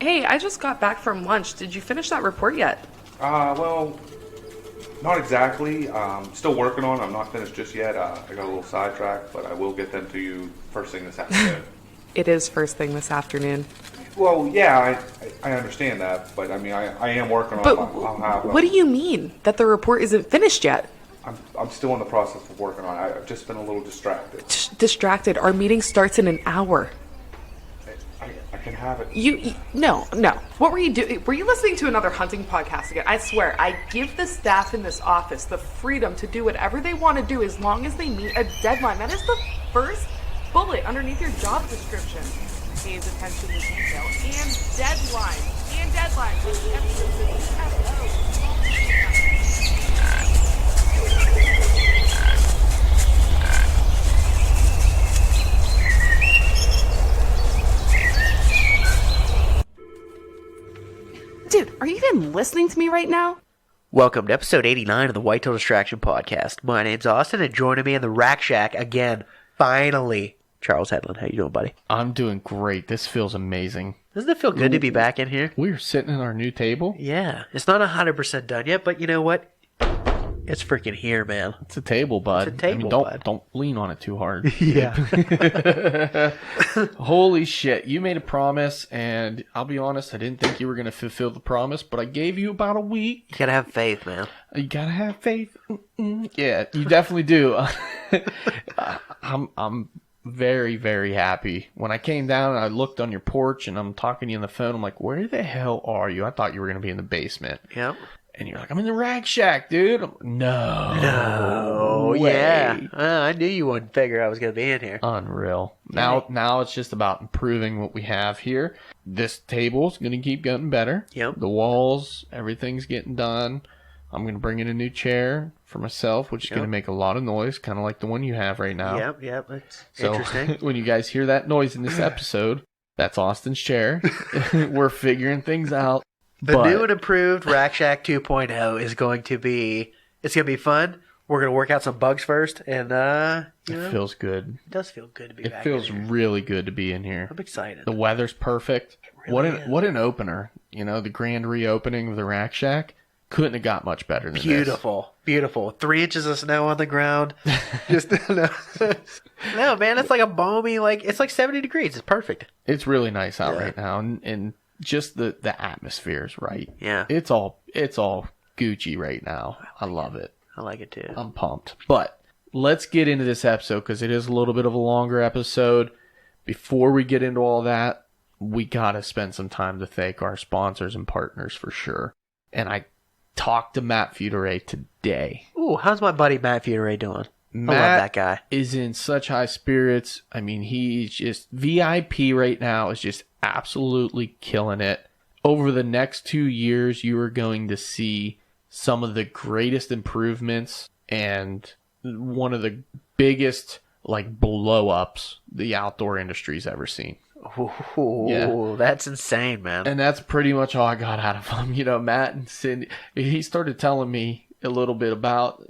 Hey, I just got back from lunch. Did you finish that report yet? Well, not exactly. Still working on it. I'm not finished just yet. I got a little sidetracked, but I will get them to you first thing this afternoon. It is first thing this afternoon. Well, yeah, I understand that, but I mean, I am working on But it. I'll have. what do you mean that the report isn't finished yet? I'm still in the process of working on it. I've just been a little distracted. Distracted. Our meeting starts in an hour. I can have it. No. What were you doing? Were you listening to another hunting podcast again? I swear, I give the staff in this office the freedom to do whatever they want to do as long as they meet a deadline. That is the first bullet underneath your job description. Pays attention to detail and deadlines. And deadlines. With emphasis. Dude, are you even listening to me right now? Welcome to episode 89 of the Whitetail Distraction Podcast. My name's Austin, and joining me in the Rack Shack again, finally, Charles Hedlund. How you doing, buddy? I'm doing great. This feels amazing. Doesn't it feel good to be back in here? We're sitting at our new table. Yeah. It's not 100% done yet, but you know what? It's freaking here, man. It's a table, bud. It's a table, bud. Don't lean on it too hard. Yeah. Holy shit. You made a promise, and I'll be honest, I didn't think you were going to fulfill the promise, but I gave you about a week. You gotta have faith, man. You gotta have faith. Yeah, you definitely do. I'm very, very happy. When I came down and I looked on your porch and I'm talking to you on the phone, I'm like, where the hell are you? I thought you were going to be in the basement. Yep. And you're like, I'm in the Rack Shack, dude. No way. Yeah. I knew you wouldn't figure I was gonna be in here. Unreal. Now it's just about improving what we have here. This table's going to keep getting better. Yep. The walls, everything's getting done. I'm going to bring in a new chair for myself, which is going to make a lot of noise, kind of like the one you have right now. Yep. It's So interesting. when you guys hear that noise in this episode, that's Austin's chair. We're figuring things out. The new and improved Rack Shack 2.0 is going to be, it's going to be fun. We're going to work out some bugs first, and, it feels good. It does feel good to be It back feels in here. really good to be in here. I'm excited. The weather's perfect. really is. What an opener. You know, the grand reopening of the Rack Shack couldn't have got much better than this. Beautiful. 3 inches of snow on the ground. Just no, man, it's like a balmy, it's like 70 degrees. It's perfect. It's really nice out right now, and just the atmosphere is right. Yeah. It's all Gucci right now. I love it. I like it too. I'm pumped. But let's get into this episode because it is a little bit of a longer episode. Before we get into all that, we got to spend some time to thank our sponsors and partners for sure. And I talked to Matt Feuderay today. Ooh, how's my buddy Matt Feuderay doing? Matt I love that guy. is in such high spirits. I mean, he's just VIP right now, is just absolutely killing it. Over the next 2 years, you are going to see some of the greatest improvements and one of the biggest blow ups the outdoor industry's ever seen. Ooh, Yeah. That's insane, man. And that's pretty much all I got out of him. You know, Matt and Cindy, he started telling me a little bit about,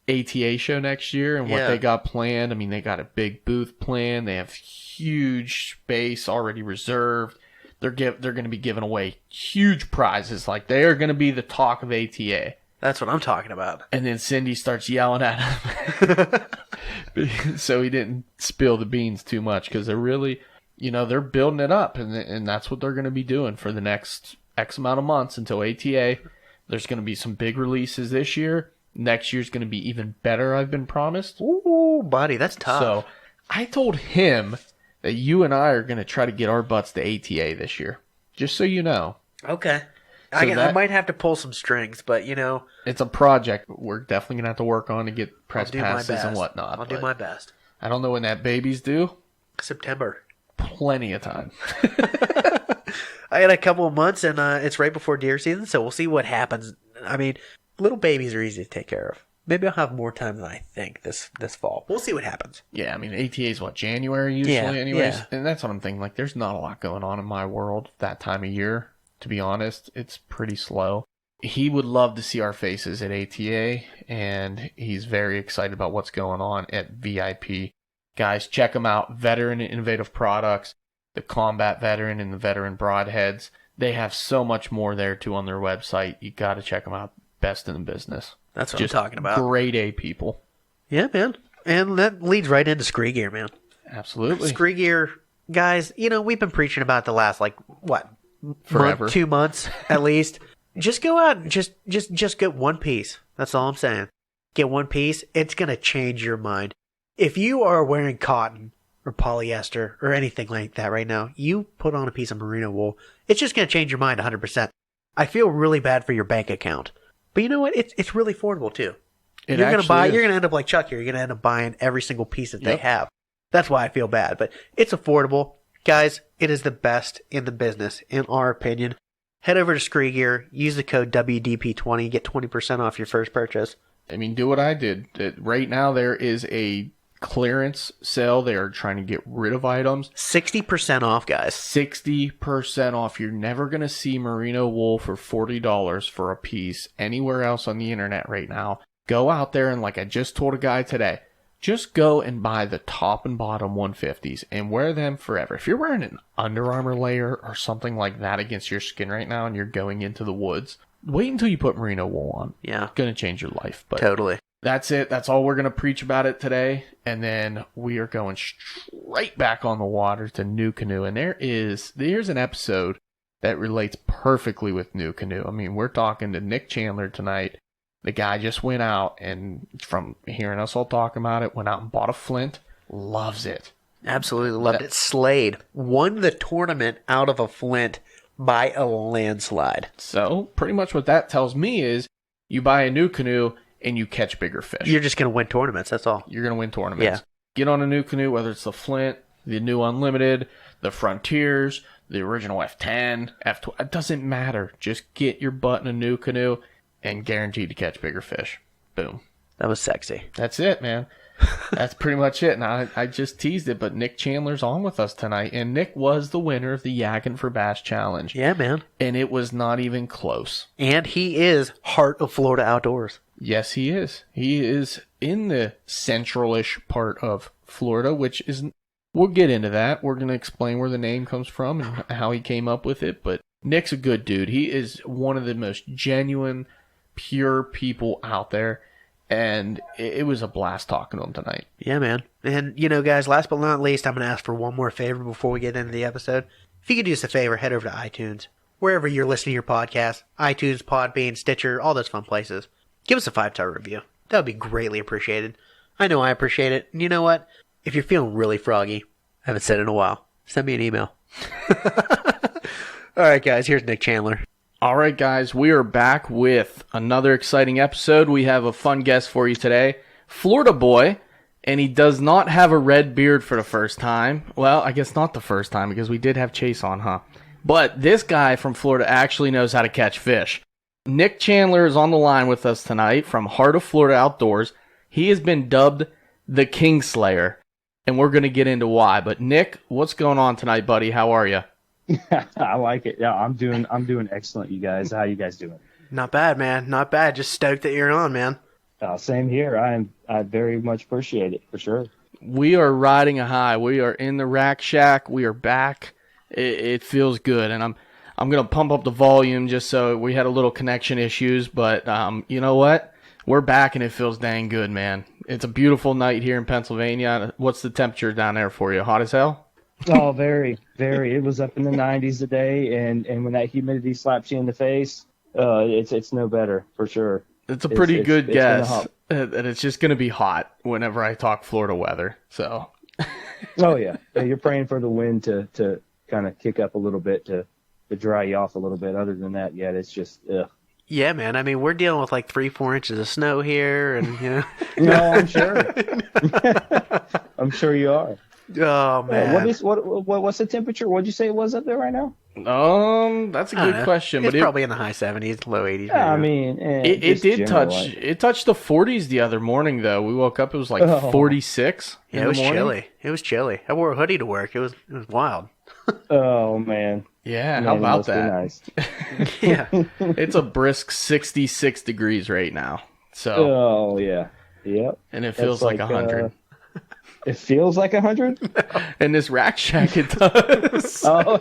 ATA show next year and what they got planned. I mean, they got a big booth planned. They have huge space already reserved. They're going to be giving away huge prizes. Like, they are going to be the talk of ATA. That's what I'm talking about. And then Cindy starts yelling at him. So he didn't spill the beans too much because they're really, they're building it up. And that's what they're going to be doing for the next X amount of months until ATA. There's going to be some big releases this year. Next year's going to be even better, I've been promised. Ooh, buddy, that's tough. So I told him that you and I are going to try to get our butts to ATA this year. Just so you know. Okay. So I might have to pull some strings, but it's a project we're definitely going to have to work on to get press I'll do my passes best. and whatnot. I'll do my best. I don't know when that baby's due. September. Plenty of time. I got a couple of months, and it's right before deer season, so we'll see what happens. I mean, little babies are easy to take care of. Maybe I'll have more time than I think this fall. We'll see what happens. Yeah, I mean, ATA is January usually anyways? Yeah. And that's what I'm thinking. Like, there's not a lot going on in my world that time of year. To be honest, it's pretty slow. He would love to see our faces at ATA, and he's very excited about what's going on at VIP. Guys, check him out. Veteran Innovative Products. the combat veteran and the veteran broadheads. They have so much more there too on their website. You got to check them out. Best in the business. That's what Just I'm talking about. Grade A people. Yeah, man. And that leads right into Scree Gear, man. Absolutely. Scree Gear, guys, we've been preaching about the last, Forever. 2 months at least. Just go out and just get one piece. That's all I'm saying. Get one piece. It's going to change your mind. If you are wearing cotton or polyester or anything like that right now, you put on a piece of merino wool, it's just going to change your mind 100%. I feel really bad for your bank account. But you know what? It's really affordable too. You're going to end up like Chuck here. You're going to end up buying every single piece that they have. That's why I feel bad. But it's affordable. Guys, it is the best in the business, in our opinion. Head over to Scree Gear, use the code WDP20, get 20% off your first purchase. I mean, do what I did. Right now, there is a clearance sale. They are trying to get rid of items. 60% off, guys. 60% off. You're never going to see merino wool for $40 for a piece anywhere else on the internet right now. Go out there and, like I just told a guy today, just go and buy the top and bottom 150s and wear them forever. If you're wearing an Under Armour layer or something like that against your skin right now and you're going into the woods, wait until you put merino wool on. Yeah. It's going to change your life. But totally. That's it. That's all we're going to preach about it today. And then we are going straight back on the water to New Canoe. And there's an episode that relates perfectly with New Canoe. I mean, we're talking to Nick Chandler tonight. The guy just went out and from hearing us all talking about it, went out and bought a flint. Loves it. Absolutely loved it. Slade won the tournament out of a flint by a landslide. So pretty much what that tells me is you buy a New Canoe and you catch bigger fish. You're just going to win tournaments. That's all. You're going to win tournaments. Yeah. Get on a New Canoe, whether it's the Flint, the new Unlimited, the Frontiers, the original F10, F12. It doesn't matter. Just get your butt in a New Canoe and guaranteed to catch bigger fish. Boom. That was sexy. That's it, man. That's pretty much it. Now, I just teased it, but Nick Chandler's on with us tonight, and Nick was the winner of the Yakkin for Bass Challenge. Yeah, man. And it was not even close. And he is Hart of Florida Outdoors. Yes, he is. He is in the central-ish part of Florida, which isn't... We'll get into that. We're going to explain where the name comes from and how he came up with it, but Nick's a good dude. He is one of the most genuine, pure people out there. And it was a blast talking to him tonight. Yeah, man. And, guys, last but not least, I'm going to ask for one more favor before we get into the episode. If you could do us a favor, head over to iTunes. Wherever you're listening to your podcast, iTunes, Podbean, Stitcher, all those fun places. Give us a 5-star review. That would be greatly appreciated. I know I appreciate it. And you know what? If you're feeling really froggy, I haven't said it in a while, send me an email. All right, guys, here's Nick Chandler. All right, guys, we are back with another exciting episode. We have a fun guest for you today, Florida boy, and he does not have a red beard for the first time. Well, I guess not the first time because we did have Chase on, huh? But this guy from Florida actually knows how to catch fish. Nick Chandler is on the line with us tonight from Hart of Florida Outdoors. He has been dubbed the Kingslayer, and we're going to get into why. But Nick, what's going on tonight, buddy? How are you? I like it. Yeah, I'm doing excellent, you guys. How you guys doing? Not bad, man. Not bad. Just stoked that you're on, man. Same here. I very much appreciate it, for sure. We are riding a high. We are in the Rack Shack. We are back. It feels good, and I'm gonna pump up the volume just so we had a little connection issues, but you know what? We're back, and it feels dang good, man. It's a beautiful night here in Pennsylvania. What's the temperature down there for you? Hot as hell? Oh, very, very. It was up in the 90s today, and when that humidity slaps you in the face, it's no better, for sure. It's a pretty good guess, and it's just going to be hot whenever I talk Florida weather. So. Oh, yeah. You're praying for the wind to kind of kick up a little bit to dry you off a little bit. Other than that, yeah, it's just, ugh. Yeah, man. I mean, we're dealing with like 3-4 inches of snow here, and No, I'm sure. I'm sure you are. Oh man, what's the temperature? What'd you say it was up there right now? That's a good question. It's but probably in the high 70s, low 80s. Yeah, I mean, it touched the 40s the other morning though. We woke up, it was like 46. Yeah, it was chilly. It was chilly. I wore a hoodie to work. It was wild. Oh man. Yeah, how about that? Nice. Yeah, it's a brisk 66 degrees right now. So. Oh yeah. Yep. And it feels like 100. It feels like 100. In this rack shack, it does. Oh,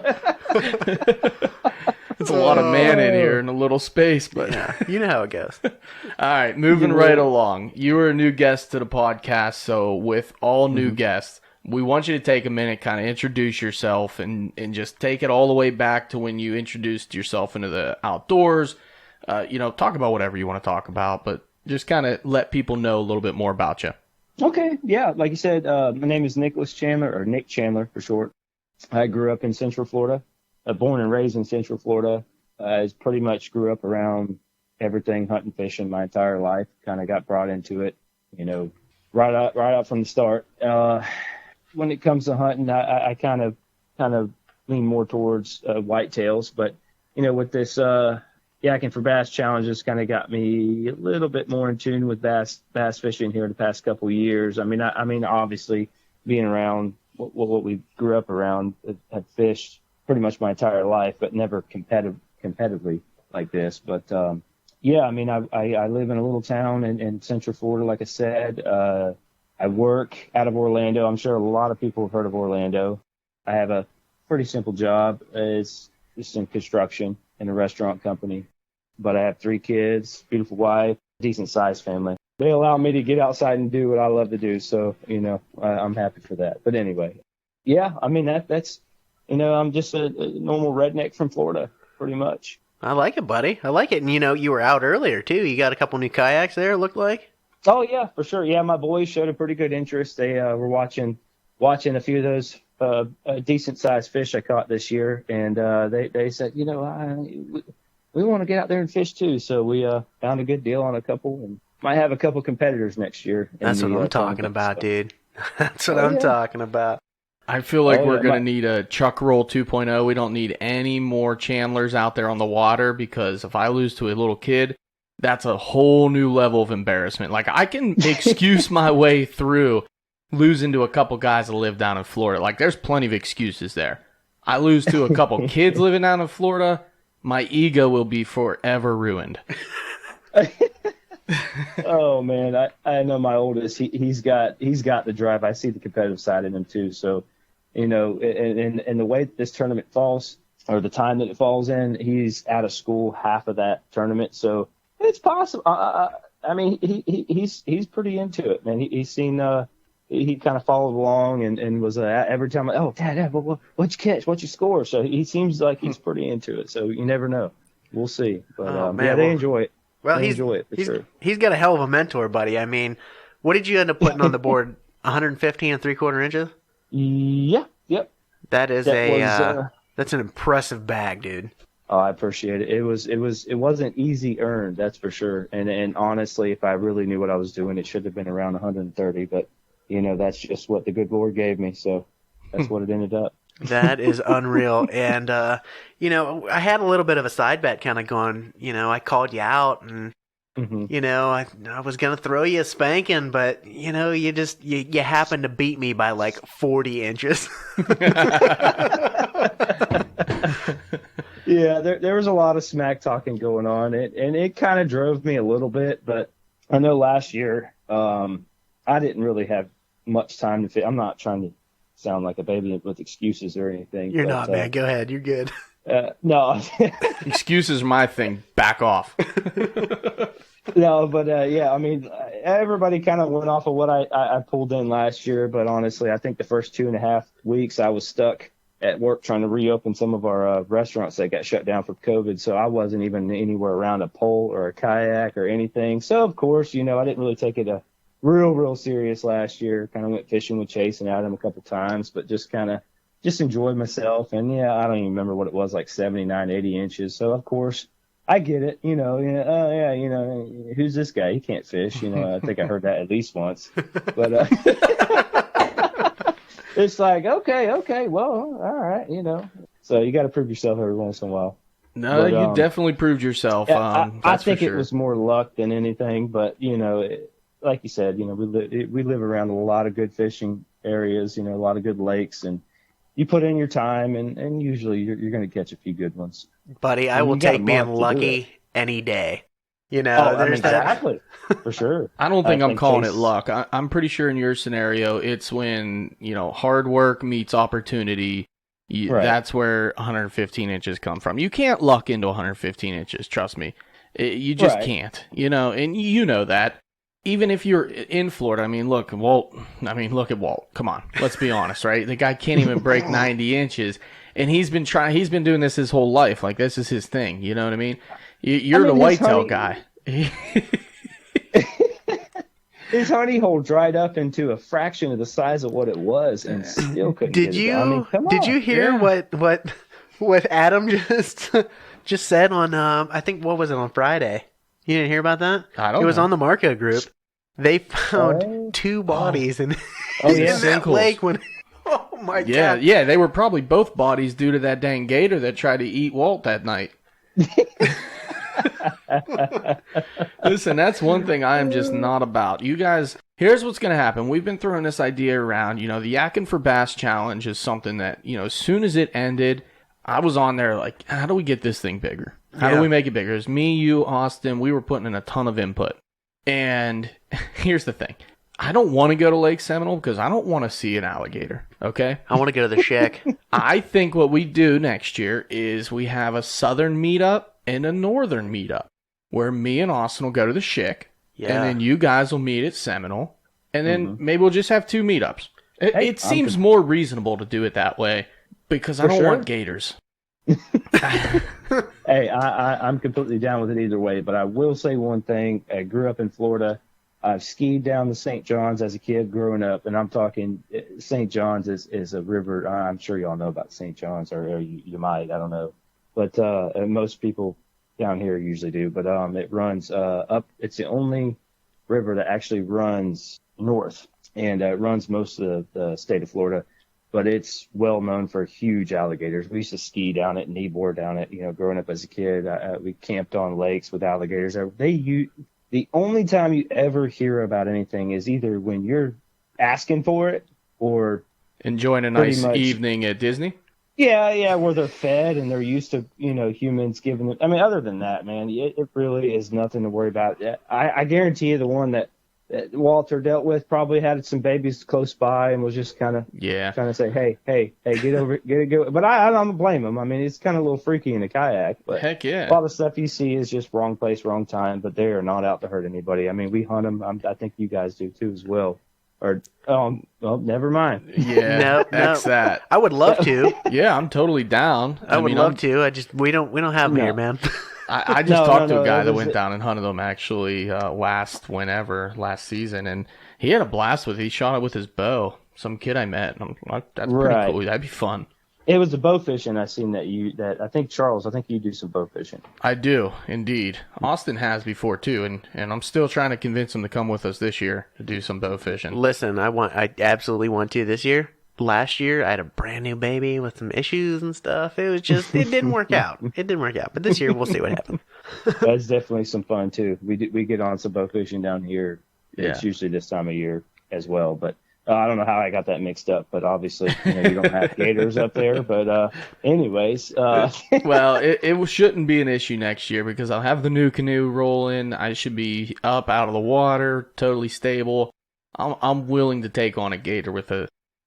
It's a lot of man in here in a little space, but Yeah, you know how it goes. all right, moving right along. You were a new guest to the podcast, so with all new guests, we want you to take a minute, kind of introduce yourself, and just take it all the way back to when you introduced yourself into the outdoors. Talk about whatever you want to talk about, but just kind of let people know a little bit more about you. okay. Yeah, like you said, my name is Nicholas Chandler, or Nick Chandler for short. I grew up in Central Florida. Born and raised in Central Florida. I pretty much grew up around everything hunting, fishing my entire life. Kind of got brought into it, right out from the start. When it comes to hunting, I kind of lean more towards whitetails, but with this Yakkin for Bass challenges, kind of got me a little bit more in tune with bass fishing here the past couple of years. I mean, obviously being around what we grew up around, had fished pretty much my entire life, but never competitively like this. But yeah, I mean, I live in a little town in Central Florida, like I said. I work out of Orlando. I'm sure a lot of people have heard of Orlando. I have a pretty simple job. It's just in construction in a restaurant company. But I have 3 kids, beautiful wife, decent sized family. They allow me to get outside and do what I love to do. So, I'm happy for that. But anyway, yeah, I mean, that's I'm just a normal redneck from Florida, pretty much. I like it, buddy. I like it. And, you were out earlier, too. You got a couple new kayaks there, it looked like? Oh, yeah, for sure. Yeah, my boys showed a pretty good interest. They were watching a few of those decent-sized fish I caught this year, and they said, we want to get out there and fish, too. So we found a good deal on a couple, and might have a couple competitors next year. That's what I'm talking about, dude. That's what I'm talking about. I feel like we're going to need a Chuck Roll 2.0. We don't need any more Chandlers out there on the water, because if I lose to a little kid, that's a whole new level of embarrassment. Like, I can excuse my way through losing to a couple guys that live down in Florida. Like, there's plenty of excuses there. I lose to a couple kids living down in Florida, my ego will be forever ruined. Oh man, I know my oldest. He's got the drive. I see the competitive side in him too. So, and the way that this tournament falls, or the time that it falls in, he's out of school half of that tournament. So it's possible. I mean, he's pretty into it, man. He's seen. He kind of followed along and was every time, oh, Dad, what'd you catch? What'd you score? So he seems like he's pretty into it. So you never know. We'll see. But man, they enjoy it. Well, they enjoy it for sure. He's got a hell of a mentor, buddy. I mean, what did you end up putting on the board? 115 3/4 inches? Yeah. Yep. That's an impressive bag, dude. Oh, I appreciate it. It wasn't easy earned, that's for sure. And honestly, if I really knew what I was doing, it should have been around 130. But that's just what the good Lord gave me. So that's what it ended up. That is unreal. And, I had a little bit of a side bet kind of going, I called you out and, I was going to throw you a spanking, but, you happened to beat me by like 40 inches. Yeah, there was a lot of smack talking going on, and it kind of drove me a little bit. But I know last year I didn't really have much time to fit. I'm not trying to sound like a baby with excuses or anything. You're not, man. Go ahead. You're good. No. Excuses are my thing. Back off. No, but yeah, I mean, everybody kind of went off of what I pulled in last year. But honestly, I think the first 2.5 weeks I was stuck at work trying to reopen some of our restaurants that got shut down for COVID. So I wasn't even anywhere around a pole or a kayak or anything. So, of course, I didn't really take it real serious last year. Kind of went fishing with Chase and Adam a couple times, but just enjoyed myself. And yeah, I don't even remember what it was, like 79, 80 inches. So of course I get it, who's this guy? He can't fish. I think I heard that at least once, but it's like, okay, well, all right. So you got to prove yourself every once in a while. No, but, you definitely proved yourself. I think it was more luck than anything, but like you said, we live around a lot of good fishing areas, a lot of good lakes, and you put in your time, and usually you're going to catch a few good ones. Buddy, I will take being lucky any day. You know, there's that. Exactly, for sure. I don't think I'm calling Case, it luck. I'm pretty sure in your scenario, it's when, hard work meets opportunity. Right. That's where 115 inches come from. You can't luck into 115 inches. Trust me. You just can't, and you know that. Even if you're in Florida, look at Walt. Come on. Let's be honest, right? The guy can't even break 90 inches. And he's been doing this his whole life. Like, this is his thing. You know what I mean? You're the whitetail guy. His honey hole dried up into a fraction of the size of what it was, and still couldn't get it done. Did you hear what Adam just said on I think what was it on Friday? You didn't hear about that? I don't know. It was on the Marco group. They found 2 bodies in that lake when. Oh my god! Yeah, they were probably both bodies due to that dang gator that tried to eat Walt that night. Listen, that's one thing I am just not about. You guys, here's what's going to happen. We've been throwing this idea around. The Yakkin for Bass Challenge is something that, as soon as it ended, I was on there like, how do we get this thing bigger? How do we make it bigger? It's me, you, Austin. We were putting in a ton of input. And here's the thing. I don't want to go to Lake Seminole because I don't want to see an alligator, okay? I want to go to the shack. I think what we do next year is we have a southern meetup and a northern meetup where me and Austin will go to the Schick, and then you guys will meet at Seminole, and then maybe we'll just have 2 meetups. It seems more reasonable to do it that way because I don't want gators. Hey, I'm completely down with it either way, but I will say one thing. I grew up in Florida. I've skied down the St. John's as a kid growing up, and I'm talking St. John's is a river. I'm sure y'all know about St. John's, or you might. I don't know. But most people down here usually do. But it runs up. It's the only river that actually runs north, and it runs most of the state of Florida. But it's well known for huge alligators. We used to ski down it, kneeboard down it. Growing up as a kid, we camped on lakes with alligators. The only time you ever hear about anything is either when you're asking for it or enjoying a nice evening at Disney. Yeah, where they're fed and they're used to, humans giving them. Other than that, man, it really is nothing to worry about. I guarantee you the one that Walter dealt with probably had some babies close by and was just kind of trying to say, hey, get over, go. But I don't blame him. It's kind of a little freaky in a kayak. But heck yeah, a lot of stuff you see is just wrong place, wrong time. But they are not out to hurt anybody. We hunt them. I think you guys do too as well. Or well, never mind. Yeah, that's that. I would love to. Yeah, I'm totally down. I would love to. We don't have them here, man. I just talked to a guy that went down and hunted them actually last season, and he had a blast with it. He shot it with his bow. Some kid I met. And I'm like, that's pretty cool. That'd be fun. It was the bow fishing I seen that I think Charles, you do some bow fishing. I do, indeed. Austin has before too, and I'm still trying to convince him to come with us this year to do some bow fishing. Listen, I absolutely want to this year. Last year, I had a brand new baby with some issues and stuff. It didn't work out. It didn't work out. But this year, we'll see what happens. That's definitely some fun, too. We get on some bow fishing down here. Yeah. It's usually this time of year as well. But I don't know how I got that mixed up. But obviously, you don't have gators up there. But anyways. Well, it shouldn't be an issue next year because I'll have the new canoe rolling. I should be up out of the water, totally stable. I'm willing to take on a gator with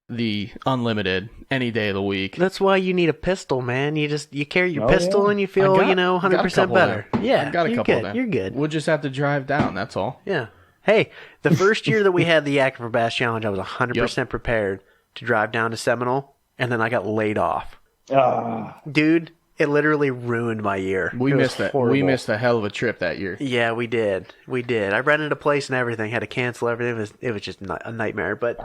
the unlimited any day of the week. That's why you need a pistol, man. You carry your pistol and you feel 100% better. Yeah, I got a couple of them. You're good. We'll just have to drive down. That's all. Yeah. Hey, the first year that we had the Yakkin for Bass Challenge, I was 100% prepared to drive down to Seminole, and then I got laid off. Dude, it literally ruined my year. We missed a hell of a trip that year. Yeah, we did. I rented a place and everything. Had to cancel everything. It was just a nightmare. But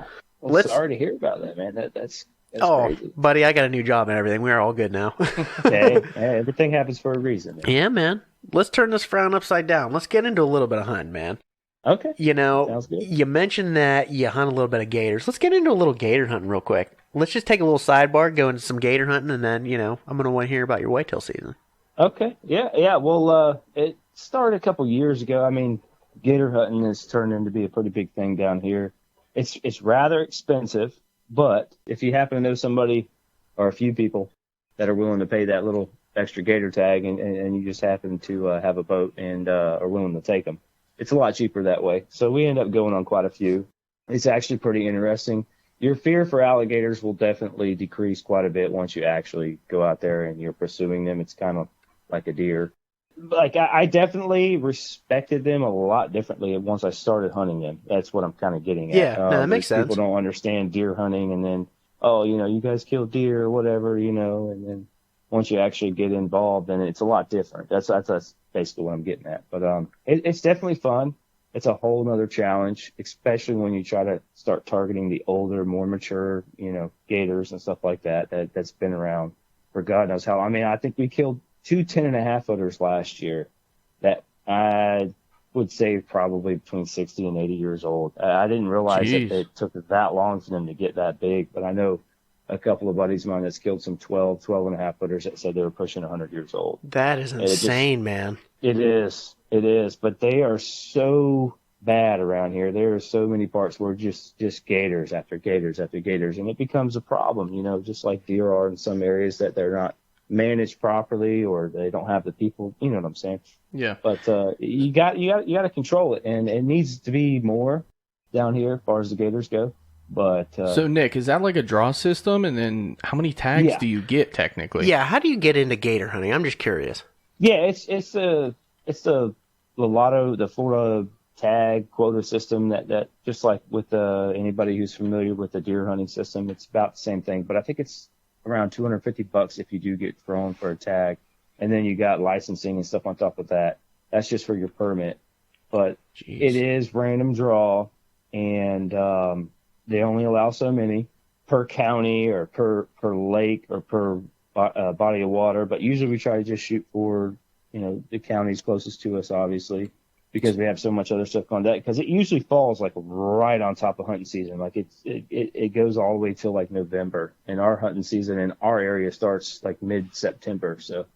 sorry to hear about that, man. That's crazy. Buddy, I got a new job and everything. We are all good now. Hey, everything happens for a reason, man. Yeah, man. Let's turn this frown upside down. Let's get into a little bit of hunting, man. Okay. Sounds good. You mentioned that you hunt a little bit of gators. Let's get into a little gator hunting real quick. Let's just take a little sidebar, go into some gator hunting, and then, I'm going to want to hear about your whitetail season. Okay. Yeah. Well, it started a couple years ago. Gator hunting has turned into be a pretty big thing down here. It's rather expensive, but if you happen to know somebody or a few people that are willing to pay that little extra gator tag and you just happen to have a boat and are willing to take them. It's a lot cheaper that way. So we end up going on quite a few. It's actually pretty interesting. Your fear for alligators will definitely decrease quite a bit once you actually go out there and you're pursuing them. It's kind of like a deer. Like I definitely respected them a lot differently once I started hunting them. That's what I'm kind of getting at. Yeah, no, that makes sense. People don't understand deer hunting, and then, oh, you guys kill deer or whatever, and then once you actually get involved, then it's a lot different. That's basically what I'm getting at. But it's definitely fun. It's a whole nother challenge, especially when you try to start targeting the older, more mature, gators and stuff like that's been around for God knows how. I mean, I think we killed 2 10.5 footers last year that I would say probably between 60 and 80 years old. I didn't realize that it took that long for them to get that big, but I know a couple of buddies of mine that's killed some 12.5 footers that said they were pushing 100 years old. That is insane, man. It is, but they are so bad around here. There are so many parts where just gators after gators after gators, and it becomes a problem, just like deer are in some areas that they're not managed properly or they don't have the people, you know what I'm saying? Yeah. But you got to control it, and it needs to be more down here as far as the gators go. But so Nick, is that like a draw system, and then how many tags do you get technically? Yeah, how do you get into gator hunting? I'm just curious. Yeah, it's the lotto, the Florida tag quota system that just like with anybody who's familiar with the deer hunting system, it's about the same thing. But I think it's around $250 if you do get thrown for a tag, and then you got licensing and stuff on top of that. That's just for your permit. But it is random draw, and they only allow so many per county or per lake or per body of water. But usually we try to just shoot for, the counties closest to us, obviously, because we have so much other stuff going on. Because it usually falls like right on top of hunting season. Like it goes all the way till like November, and our hunting season in our area starts like mid-September. So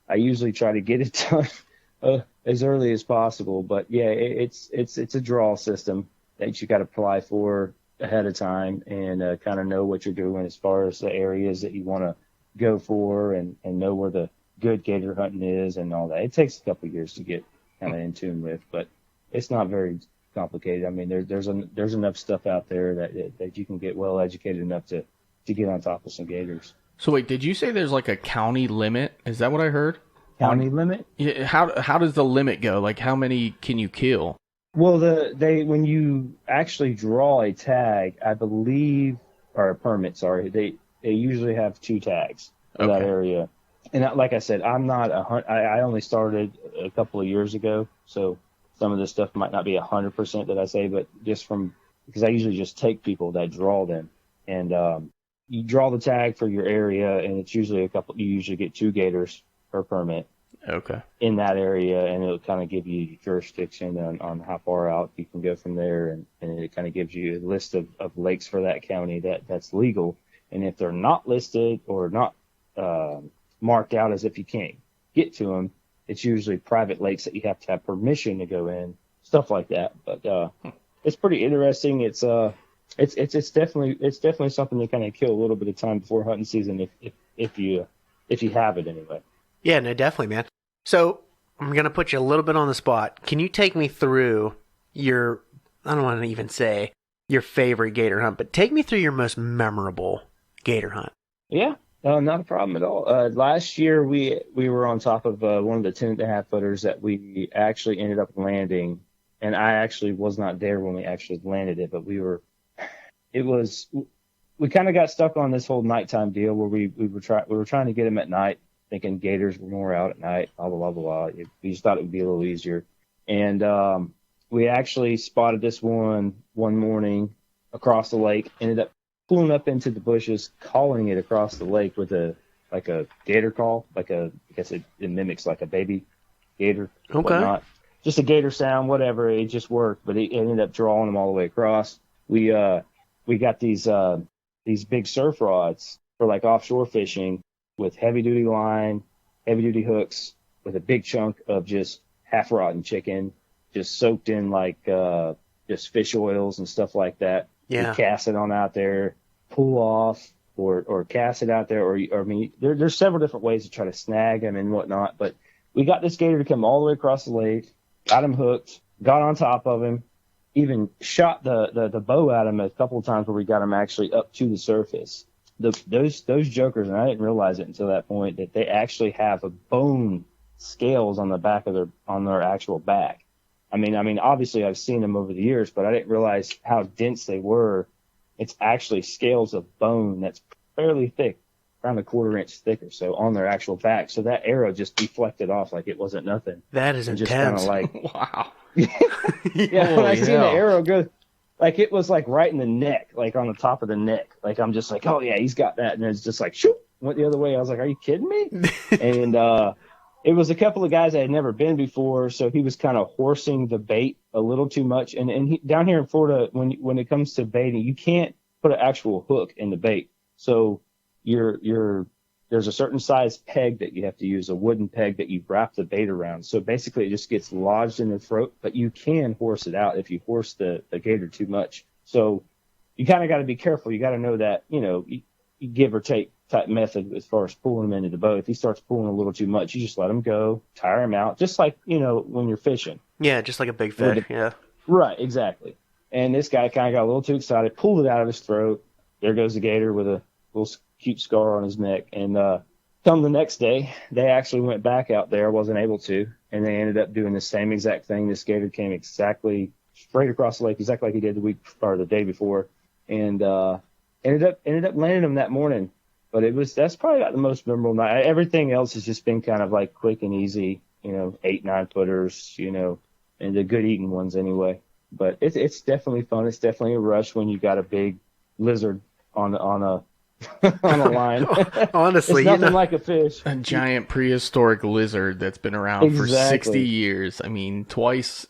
I usually try to get it done as early as possible. But yeah, it's a draw system that you got to apply for ahead of time and kind of know what you're doing as far as the areas that you want to go for and know where the good gator hunting is and all that. It takes a couple of years to get kind of in tune with, but it's not very complicated. I mean, there's enough stuff out there that you can get well educated enough to get on top of some gators. So wait, did you say there's like a county limit? Is that what I heard? County limit? Yeah. How does the limit go? Like how many can you kill? Well, when you actually draw a tag, I believe, or a permit, sorry, they usually have 2 tags for that area. And like I said, I'm not I only started a couple of years ago, so some of this stuff might not be 100% that I say, but just because I usually just take people that draw them, and you draw the tag for your area, and it's usually you usually get 2 gators per permit. Okay. In that area, and it'll kind of give you jurisdiction on how far out you can go from there, and it kind of gives you a list of lakes for that county that's legal. And if they're not listed or not marked out as if you can't get to them, it's usually private lakes that you have to have permission to go in, stuff like that. But it's pretty interesting. It's definitely something to kind of kill a little bit of time before hunting season if you have it anyway. Yeah, no, definitely, man. So I'm going to put you a little bit on the spot. Can you take me through I don't want to even say your favorite gator hunt, but take me through your most memorable gator hunt. Yeah, not a problem at all. Last year we were on top of one of the 10.5 footers that we actually ended up landing, and I actually was not there when we actually landed it, but we kind of got stuck on this whole nighttime deal where we were trying to get them at night, thinking gators were more out at night, blah, blah, blah, blah. We just thought it would be a little easier. And we actually spotted this one morning across the lake, ended up pulling up into the bushes, calling it across the lake with a gator call, I guess it mimics like a baby gator. Okay. Whatnot. Just a gator sound, whatever. It just worked, but it ended up drawing them all the way across. We got these big surf rods for like offshore fishing, with heavy-duty line, heavy-duty hooks, with a big chunk of just half-rotten chicken, just soaked in like just fish oils and stuff like that. Yeah. We cast it on out there, pull off, or cast it out there, or I mean, there's several different ways to try to snag them and whatnot. But we got this gator to come all the way across the lake, got him hooked, got on top of him, even shot the bow at him a couple of times where we got him actually up to the surface. Those jokers, and I didn't realize it until that point, that they actually have a bone scales on the back of their actual back. I mean, obviously I've seen them over the years, but I didn't realize how dense they were. It's actually scales of bone that's fairly thick, around a 1/4 inch thicker, so on their actual back. So that arrow just deflected off like it wasn't nothing. That is and intense. Just kind of like, Wow. yeah, when I seen the arrow go, like it was like right in the neck, like on the top of the neck. Like I'm just like, oh yeah, he's got that, and it's just like, shoot, went the other way. I was like, are you kidding me? And it was a couple of guys that had never been before, so he was kind of horsing the bait a little too much. And down here in Florida, when it comes to baiting, you can't put an actual hook in the bait. So there's a certain size peg that you have to use, a wooden peg that you wrap the bait around. So basically it just gets lodged in the throat, but you can horse it out if you horse the gator too much. So you kind of got to be careful. You got to know that, you give or take type method as far as pulling him into the boat. If he starts pulling a little too much, you just let him go, tire him out, just like, when you're fishing. Yeah, just like a big fish, yeah. Right, exactly. And this guy kind of got a little too excited, pulled it out of his throat. There goes the gator with a little cute scar on his neck. And come the next day, they actually went back out there, wasn't able to, and they ended up doing the same exact thing. This gator came exactly straight across the lake, exactly like he did the day before, and ended up landing him that morning. But that's probably not the most memorable night. Everything else has just been kind of like quick and easy, 8-9 footers, and the good eating ones anyway. But it's definitely fun. It's definitely a rush when you got a big lizard on a on a line. Honestly, it's nothing like a fish. A giant prehistoric lizard that's been around for 60 years. I mean, twice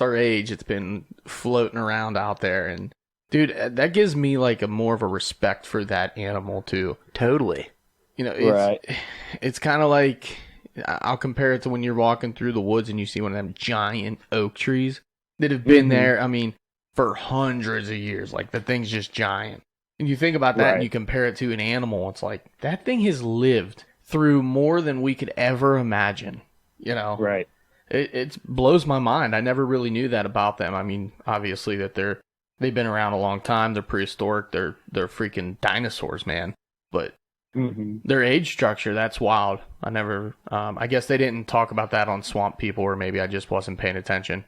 our age, it's been floating around out there. And dude, that gives me like a more of a respect for that animal too. Totally. It's kind of like, I'll compare it to when you're walking through the woods and you see one of them giant oak trees that have been there, I mean, for hundreds of years. Like, the thing's just giant. And you think about that and you compare it to an animal, it's like, that thing has lived through more than we could ever imagine, Right. It blows my mind. I never really knew that about them. I mean, obviously that they've been around a long time. They're prehistoric. They're freaking dinosaurs, man. But their age structure, that's wild. I never, I guess they didn't talk about that on Swamp People, or maybe I just wasn't paying attention.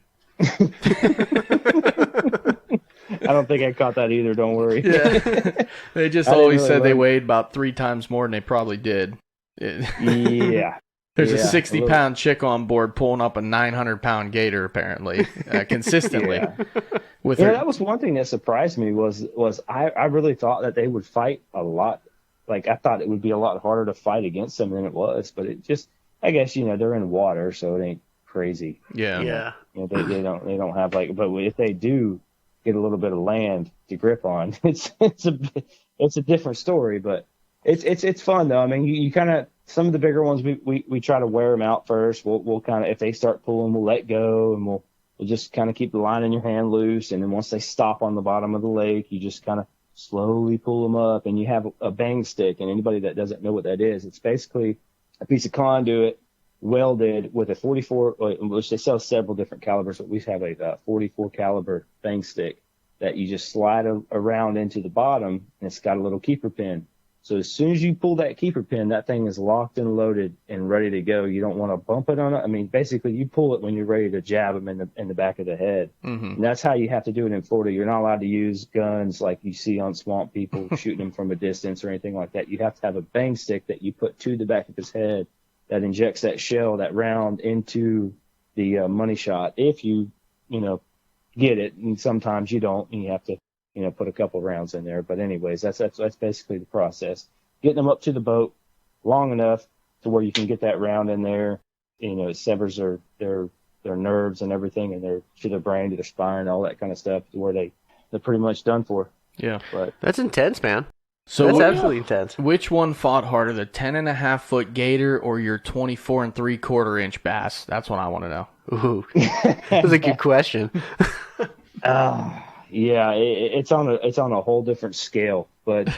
I don't think I caught that either. Don't worry. Yeah. They just always said they weighed about 3 times more than they probably did. Yeah. There's a 60-pound chick on board pulling up a 900-pound gator, apparently, consistently. Yeah. With that was one thing that surprised me was I really thought that they would fight a lot. Like, I thought it would be a lot harder to fight against them than it was, but it just, I guess, they're in water, so it ain't crazy. Yeah. Yeah. They don't have but if they do get a little bit of land to grip on, it's a different story, but it's fun though. I mean, you kind of, some of the bigger ones we try to wear them out first. We'll kind of, if they start pulling, we'll let go, and we'll just kind of keep the line in your hand loose, and then once they stop on the bottom of the lake, you just kind of slowly pull them up, and you have a bang stick. And anybody that doesn't know what that is, it's basically a piece of conduit welded with a 44, which they sell several different calibers, but we have a 44 caliber bang stick that you just slide around into the bottom, and it's got a little keeper pin. So as soon as you pull that keeper pin, that thing is locked and loaded and ready to go. You don't want to bump it on it. I mean, basically, you pull it when you're ready to jab them in the back of the head. And that's how you have to do it in Florida. You're not allowed to use guns like you see on Swamp People, shooting them from a distance or anything like that. You have to have a bang stick that you put to the back of his head that injects that shell, that round, into the money shot. If you get it, and sometimes you don't, and you have to put a couple rounds in there. But anyways, that's basically the process. Getting them up to the boat long enough to where you can get that round in there. It severs their nerves and everything, and to their brain, to their spine, all that kind of stuff, to where they're pretty much done for. Yeah. But that's intense, man. So that's absolutely intense. Which one fought harder, the 10.5-foot gator or your 24 3/4 inch bass? That's what I want to know. Ooh, that's a good question. Yeah, it's on a whole different scale, but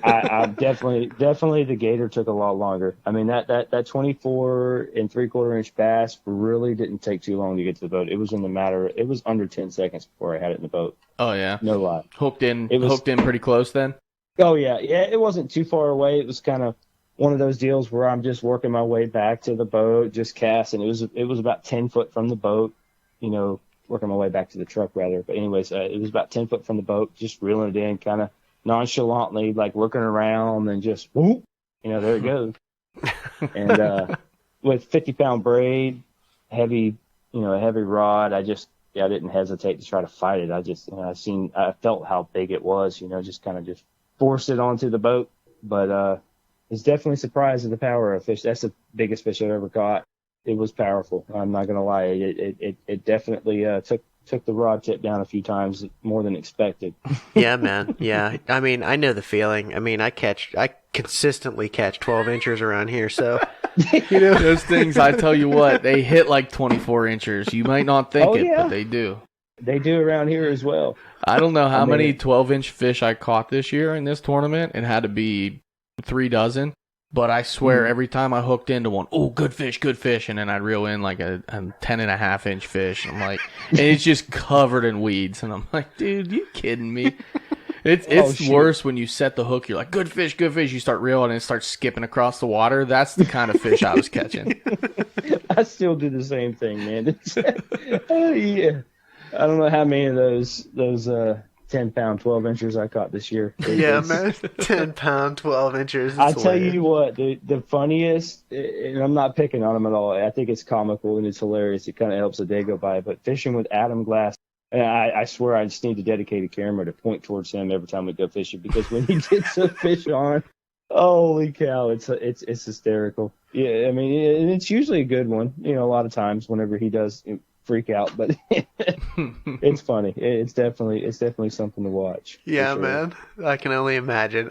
I definitely the gator took a lot longer. I mean that 24 and 3/4 inch bass really didn't take too long to get to the boat. It was under 10 seconds before I had it in the boat. Oh yeah, no lie. Hooked in pretty close then. Oh yeah, it wasn't too far away. It was kind of one of those deals where I'm just working my way back to the boat, just casting. It was about 10 foot from the boat, working my way back to the truck rather. But anyways, it was about 10 foot from the boat, just reeling it in kind of nonchalantly, like looking around and just whoop, there it goes. And with 50-pound braid, heavy, a heavy rod, I didn't hesitate to try to fight it. I felt how big it was, just kind of just forced it onto the boat. But it's definitely surprised at the power of fish. That's the biggest fish I've ever caught. It was powerful. I'm not gonna lie. It definitely took the rod tip down a few times more than expected. Yeah, man. Yeah. I mean, I know the feeling. I mean, I consistently catch 12 inchers around here, so those things. I tell you what, they hit like 24 inchers. You might not think but they do. They do around here as well. I don't know how many 12-inch fish I caught this year in this tournament. It had to be 3 dozen. But I swear, every time I hooked into one, oh, good fish, and then I'd reel in like a 10.5-inch fish, and I'm like, and it's just covered in weeds, and I'm like, dude, you kidding me? It's worse when you set the hook. You're like, good fish. You start reeling and it starts skipping across the water. That's the kind of fish I was catching. I still do the same thing, man. Yeah. I don't know how many of those 10-pound 12 inchers I caught this year. Yeah, man, 10-pound 12 inchers. I tell you what, the funniest, and I'm not picking on him at all. I think it's comical and it's hilarious. It kind of helps the day go by. But fishing with Adam Glass, and I swear I just need to dedicate a camera to point towards him every time we go fishing, because when he gets a fish on, holy cow, it's hysterical. Yeah, I mean, and it's usually a good one. A lot of times whenever he does freak out, but it's funny. It's definitely something to watch. Yeah, sure. Man, I can only imagine.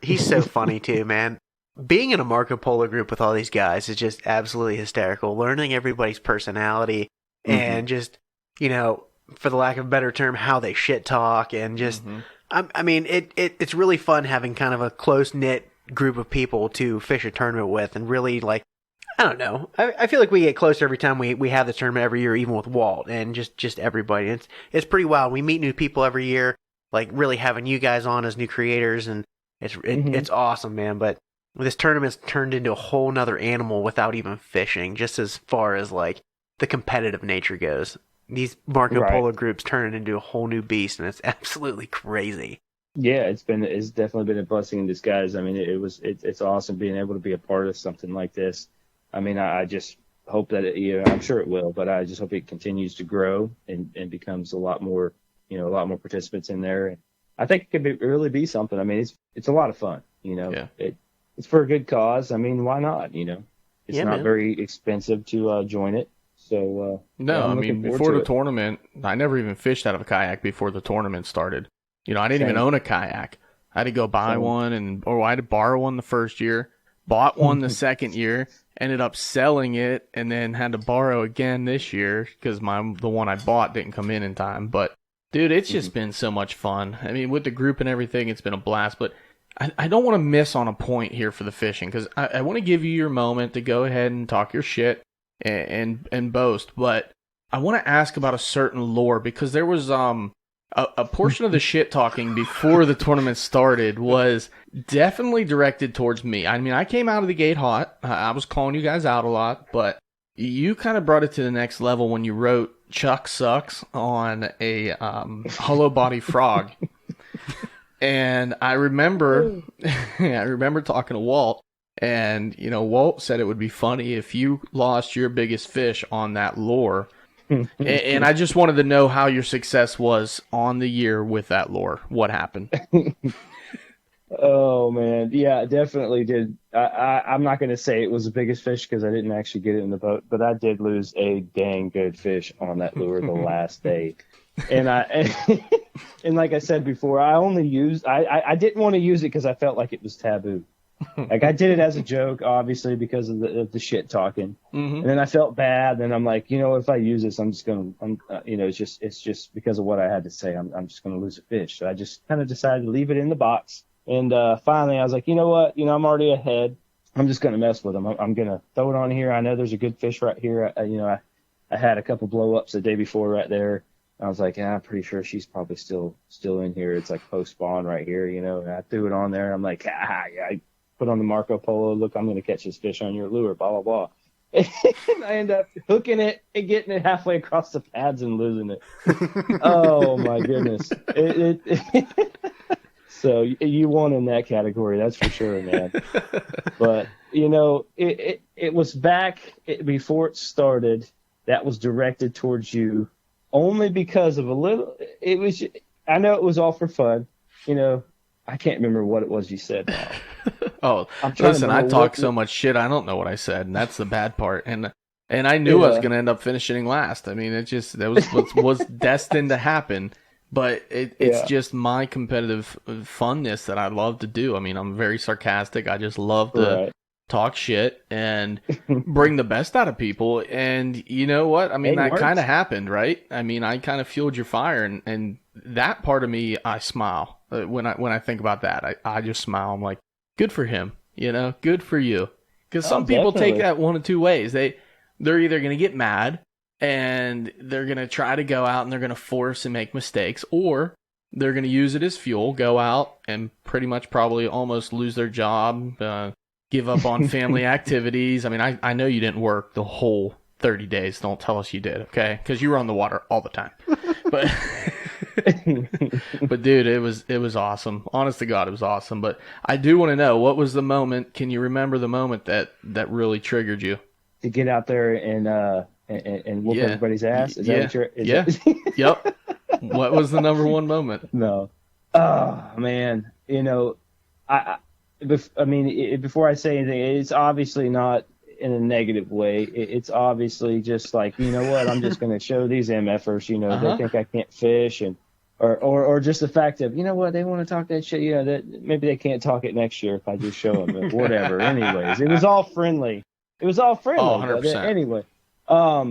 He's so funny too, man. Being in a Marco Polo group with all these guys is just absolutely hysterical. Learning everybody's personality and just, for the lack of a better term, how they shit talk, and just, I mean, it's really fun having kind of a close knit group of people to fish a tournament with, and really like, I don't know. I feel like we get closer every time we have the tournament every year, even with Walt and just everybody. It's pretty wild. We meet new people every year, like really having you guys on as new creators, and it's awesome, man. But this tournament's turned into a whole nother animal without even fishing, just as far as like the competitive nature goes. These Marco Polo groups turn it into a whole new beast, and it's absolutely crazy. Yeah, it's definitely been a blessing in disguise. I mean, it's awesome being able to be a part of something like this. I mean, I just hope that I'm sure it will, but I just hope it continues to grow and becomes a lot more participants in there. And I think it could really be something. I mean, it's a lot of fun, Yeah. It's for a good cause. I mean, why not? It's not very expensive to join it. So no, I mean, before the tournament, I never even fished out of a kayak before the tournament started. I didn't even own a kayak. I had to go buy one, or I had to borrow one the first year. Bought one the second year. Ended up selling it, and then had to borrow again this year because the one I bought didn't come in time. But dude, it's just been so much fun. I mean, with the group and everything, it's been a blast. But I don't want to miss on a point here for the fishing, because I want to give you your moment to go ahead and talk your shit and boast. But I want to ask about a certain lure, because there was a portion of the shit talking before the tournament started was definitely directed towards me. I mean, I came out of the gate hot. I was calling you guys out a lot, but you kind of brought it to the next level when you wrote "Chuck sucks" on a hollow body frog. And I remember talking to Walt, and Walt said it would be funny if you lost your biggest fish on that lure. And I just wanted to know how your success was on the year with that lure. What happened? Oh man, yeah, definitely did. I'm not going to say it was the biggest fish because I didn't actually get it in the boat, but I did lose a dang good fish on that lure the last day. And and like I said before, I didn't want to use it because I felt like it was taboo. Like I did it as a joke, obviously, because of the shit talking. And then I felt bad. And I'm like, if I use this, I'm just going to, it's just because of what I had to say. I'm just going to lose a fish. So I just kind of decided to leave it in the box. And finally I was like, you know what? I'm already ahead. I'm just going to mess with them. I'm going to throw it on here. I know there's a good fish right here. I had a couple blow ups the day before right there. I was like, I'm pretty sure she's probably still in here. It's like post spawn right here, and I threw it on there. And I'm like, I put on the Marco Polo. Look, I'm going to catch this fish on your lure, blah, blah, blah. And I end up hooking it and getting it halfway across the pads and losing it. Oh my goodness. So you won in that category. That's for sure, man. But it was back before it started. That was directed towards you. Only because of I know it was all for fun. I can't remember what it was you said now. Oh, listen, I talk so much shit, I don't know what I said, and that's the bad part. And I knew I was going to end up finishing last. I mean, that was what was destined to happen. But it's just my competitive funness that I love to do. I mean, I'm very sarcastic. I just love to talk shit and bring the best out of people. And you know what? I mean, that kind of happened, right? I mean, I kind of fueled your fire, and that part of me, I smile when I think about that. I just smile. I'm like, good for him, good for you. Because some people take that one of two ways. They're either going to get mad and they're going to try to go out and they're going to force and make mistakes, or they're going to use it as fuel, go out and pretty much probably almost lose their job, give up on family activities. I mean, I know you didn't work the whole 30 days. Don't tell us you did, okay? Because you were on the water all the time. But but dude, it was awesome. Honest to God, it was awesome. But I do want to know, what was the moment? Can you remember the moment that really triggered you? To get out there and whoop everybody's ass? Is that what you're... Yep. What was the number one moment? No. Oh, man. Before I say anything, it's obviously not in a negative way. It's obviously just like, you know what, I'm just going to show these MFers, they think I can't fish, and or just the fact of, you know what, they want to talk that shit, that maybe they can't talk it next year if I just show them, but whatever. Anyways, it was all friendly. Oh, 100%. Anyway, let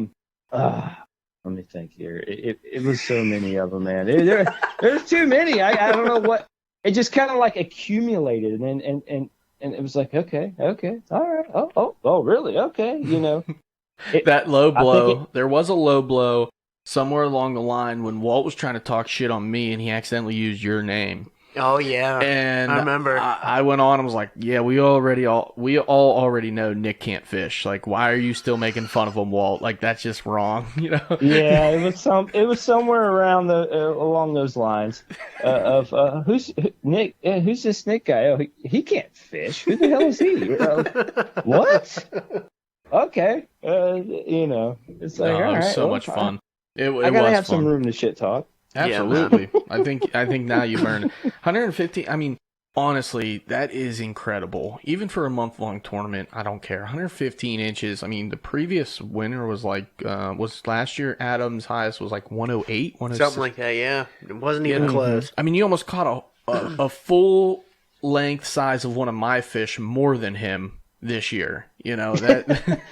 me think here. It was so many of them, man. There's too many. I don't know what. It just kind of like accumulated, and it was like, okay, all right, oh, really, okay, that low blow. There was a low blow somewhere along the line when Walt was trying to talk shit on me, and he accidentally used your name. Oh yeah, and I remember. I went on and was like, yeah, we all already know Nick can't fish. Like, why are you still making fun of him, Walt? Like, that's just wrong, Yeah, it was somewhere around along those lines of who's Nick? Who's this Nick guy? Oh, he can't fish. Who the hell is he? What? Okay, it's like, it was so much fun. I gotta have some room to shit talk. Absolutely. Yeah, I think now you burn it. 150, I mean, honestly, that is incredible. Even for a month-long tournament, I don't care. 115 inches. I mean, the previous winner was was last year, Adam's highest was like 108, 106. Something like that, yeah. It wasn't even close. I mean, you almost caught a full length size of one of my fish more than him this year, that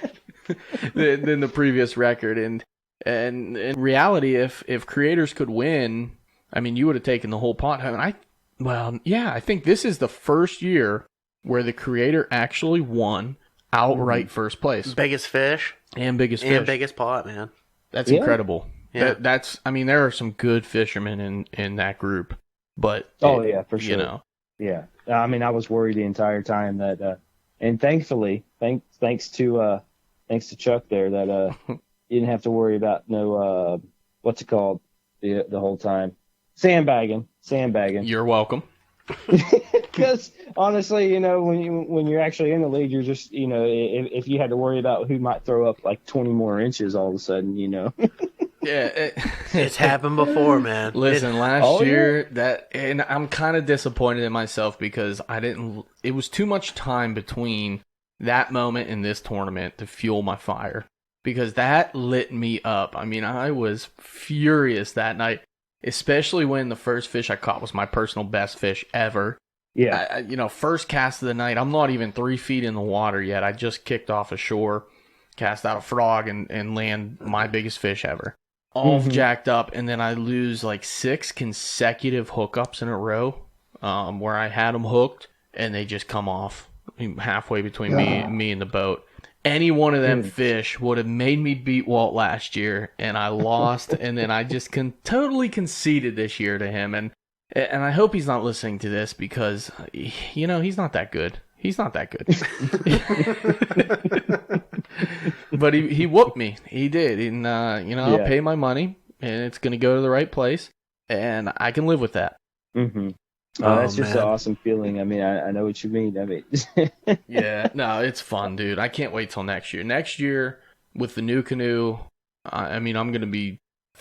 than the previous record. And in reality, if creators could win, I mean, you would have taken the whole pot home. I think this is the first year where the creator actually won outright first place. Biggest fish. And biggest fish. And biggest pot, man. That's incredible. Yeah. There are some good fishermen in that group. But for sure. Yeah. I mean, I was worried the entire time that and thankfully, thanks to Chuck there, that you didn't have to worry about no what's it called the whole time. Sandbagging. You're welcome. Because honestly, when you're actually in the league, you're just, if you had to worry about who might throw up like 20 more inches all of a sudden, Yeah, it's happened before, man. Listen, last year and I'm kind of disappointed in myself because it was too much time between that moment and this tournament to fuel my fire. Because that lit me up. I mean, I was furious that night, especially when the first fish I caught was my personal best fish ever. Yeah. First cast of the night, I'm not even 3 feet in the water yet. I just kicked off ashore, cast out a frog, and land my biggest fish ever. All jacked up, and then I lose like 6 consecutive hookups in a row where I had them hooked, and they just come off halfway between me and the boat. Any one of them fish would have made me beat Walt last year, and I lost, and then I just totally conceded this year to him, and I hope he's not listening to this because, he's not that good. He's not that good. But he whooped me. He did. And, I'll pay my money, and it's going to go to the right place, and I can live with that. Mm-hmm. That's just an awesome feeling. I mean, I know what you mean. I mean, yeah, no, it's fun, dude. I can't wait till next year. Next year, with the new canoe, I'm going to be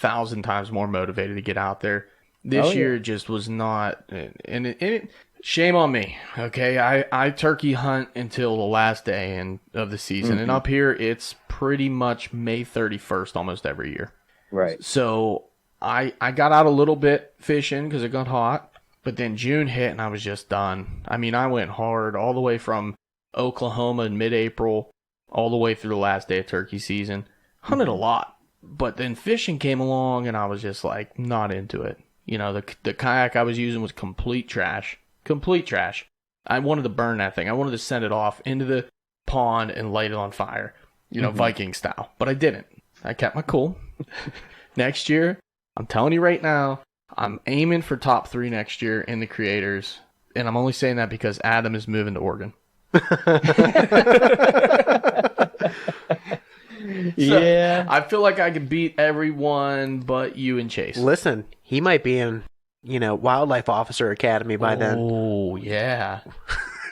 1,000 times more motivated to get out there. This year just was not, and it shame on me. Okay, I turkey hunt until the last day of the season, and up here it's pretty much May 31st almost every year. Right. So I got out a little bit fishing because it got hot, but then June hit and I was just done. I mean, I went hard all the way from Oklahoma in mid-April all the way through the last day of turkey season. Hunted a lot, but then fishing came along and I was just like not into it. The kayak I was using was complete trash. Complete trash. I wanted to burn that thing. I wanted to send it off into the pond and light it on fire, Viking style. But I didn't. I kept my cool. Next year, I'm telling you right now, I'm aiming for top 3 next year in the creators. And I'm only saying that because Adam is moving to Oregon. Yeah. I feel like I could beat everyone but you and Chase. Listen, he might be in, Wildlife Officer Academy by then. Oh, yeah.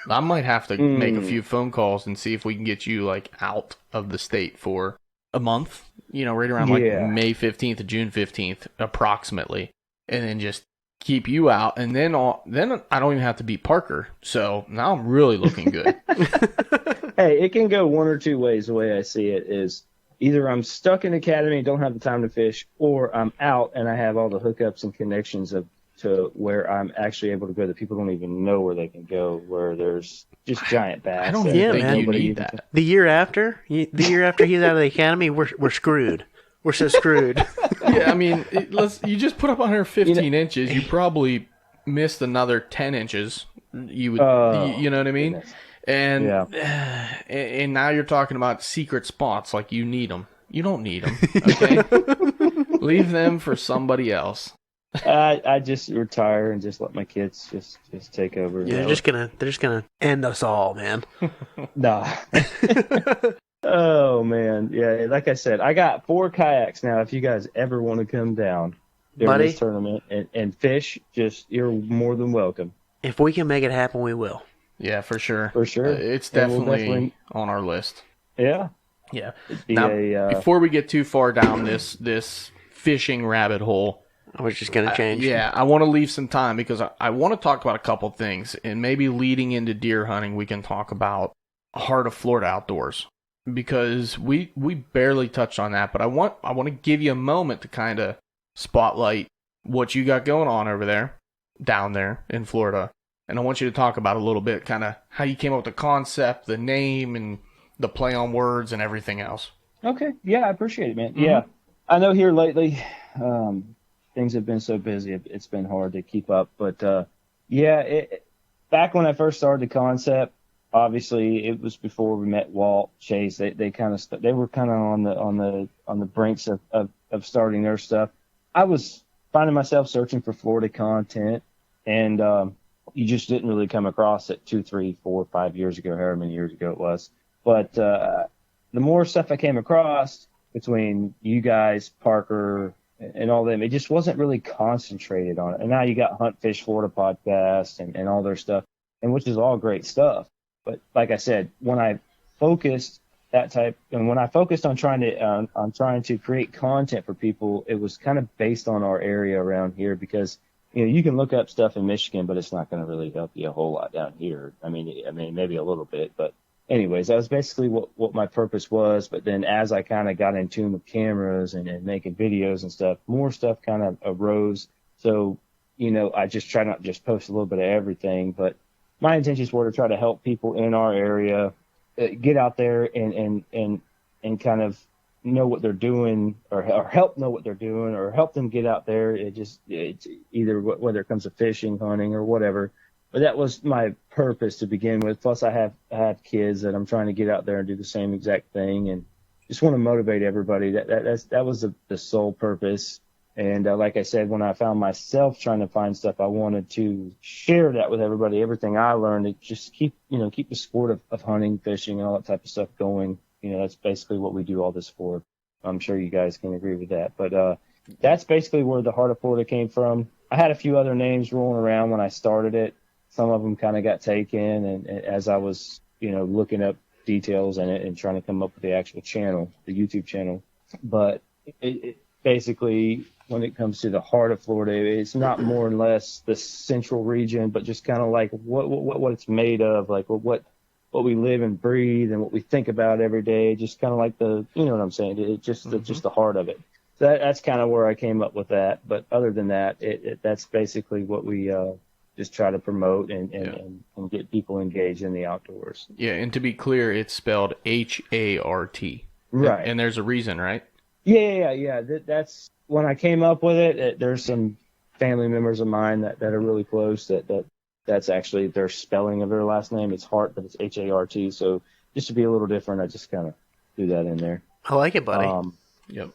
I might have to make a few phone calls and see if we can get you, out of the state for a month. Right around, May 15th to June 15th, approximately. And then just keep you out. And then I don't even have to beat Parker. So now I'm really looking good. Hey, it can go one or two ways. The way I see it is either I'm stuck in academy and don't have the time to fish, or I'm out and I have all the hookups and connections to where I'm actually able to go that people don't even know where they can go, where there's just giant bass. I don't even think you need that. The year after he's out of the academy, we're screwed. We're so screwed. Yeah, I mean, you just put up 115 inches. You probably missed another 10 inches. You would, you know what I mean? Goodness. And and now you're talking about secret spots like you need them. You don't need them, okay? Leave them for somebody else. I just retire and just let my kids just take over. Yeah, they're just gonna end us all, man. Nah. Oh man, yeah. Like I said, I got 4 kayaks now. If you guys ever want to come down during this tournament and fish, you're more than welcome. If we can make it happen, we will. Yeah, for sure. For sure. It's definitely on our list. Yeah. Yeah. Now, before we get too far down this fishing rabbit hole, I was just going to change. I want to leave some time because I want to talk about a couple things. And maybe leading into deer hunting, we can talk about Heart of Florida Outdoors. Because we barely touched on that. But I want to give you a moment to kind of spotlight what you got going on over there, down there in Florida. And I want you to talk about a little bit kind of how you came up with the concept, the name, and the play on words and everything else. Okay. Yeah, I appreciate it, man. Mm-hmm. Yeah. I know here lately things have been so busy, it's been hard to keep up. But, back when I first started the concept, obviously it was before we met Walt, Chase. They were kind of on the brinks of starting their stuff. I was finding myself searching for Florida content, and you just didn't really come across it 2, 3, 4, 5 years ago, however many years ago it was. But the more stuff I came across between you guys, Parker, and all them, it just wasn't really concentrated on it. And now you got Hunt Fish Florida podcast and all their stuff, and which is all great stuff. But like I said, when I focused on trying to create content for people, it was kind of based on our area around here, because you can look up stuff in Michigan, but it's not going to really help you a whole lot down here. I mean, maybe a little bit, but anyways, that was basically what my purpose was. But then as I kind of got in tune with cameras and making videos and stuff, more stuff kind of arose. So, I just try not to just post a little bit of everything, but my intentions were to try to help people in our area get out there and kind of know what they're doing, or help know what they're doing, or help them get out there. It's either whether it comes to fishing, hunting, or whatever. But that was my purpose to begin with. Plus, I have kids that I'm trying to get out there and do the same exact thing, and just want to motivate everybody. That was the sole purpose. And like I said, when I found myself trying to find stuff, I wanted to share that with everybody. Everything I learned, to just keep the sport of hunting, fishing, and all that type of stuff going. That's basically what we do all this for. I'm sure you guys can agree with that. But that's basically where the Heart of Florida came from. I had a few other names rolling around when I started it. Some of them kind of got taken, and as I was, looking up details in it and trying to come up with the actual channel, the YouTube channel. But it basically, when it comes to the Heart of Florida, it's not more or less the central region, but just kind of like what it's made of, like what we live and breathe and what we think about every day. Just kind of like you know what I'm saying? It's just the heart of it. So that's kind of where I came up with that. But other than that, that's basically what we just try to promote and get people engaged in the outdoors. Yeah, and to be clear, it's spelled Hart. Right. And there's a reason, right? Yeah. That's when I came up with it. There's some family members of mine that are really close. That's actually their spelling of their last name. It's Hart, but it's Hart. So just to be a little different, I just kind of threw that in there. I like it, buddy. Yep.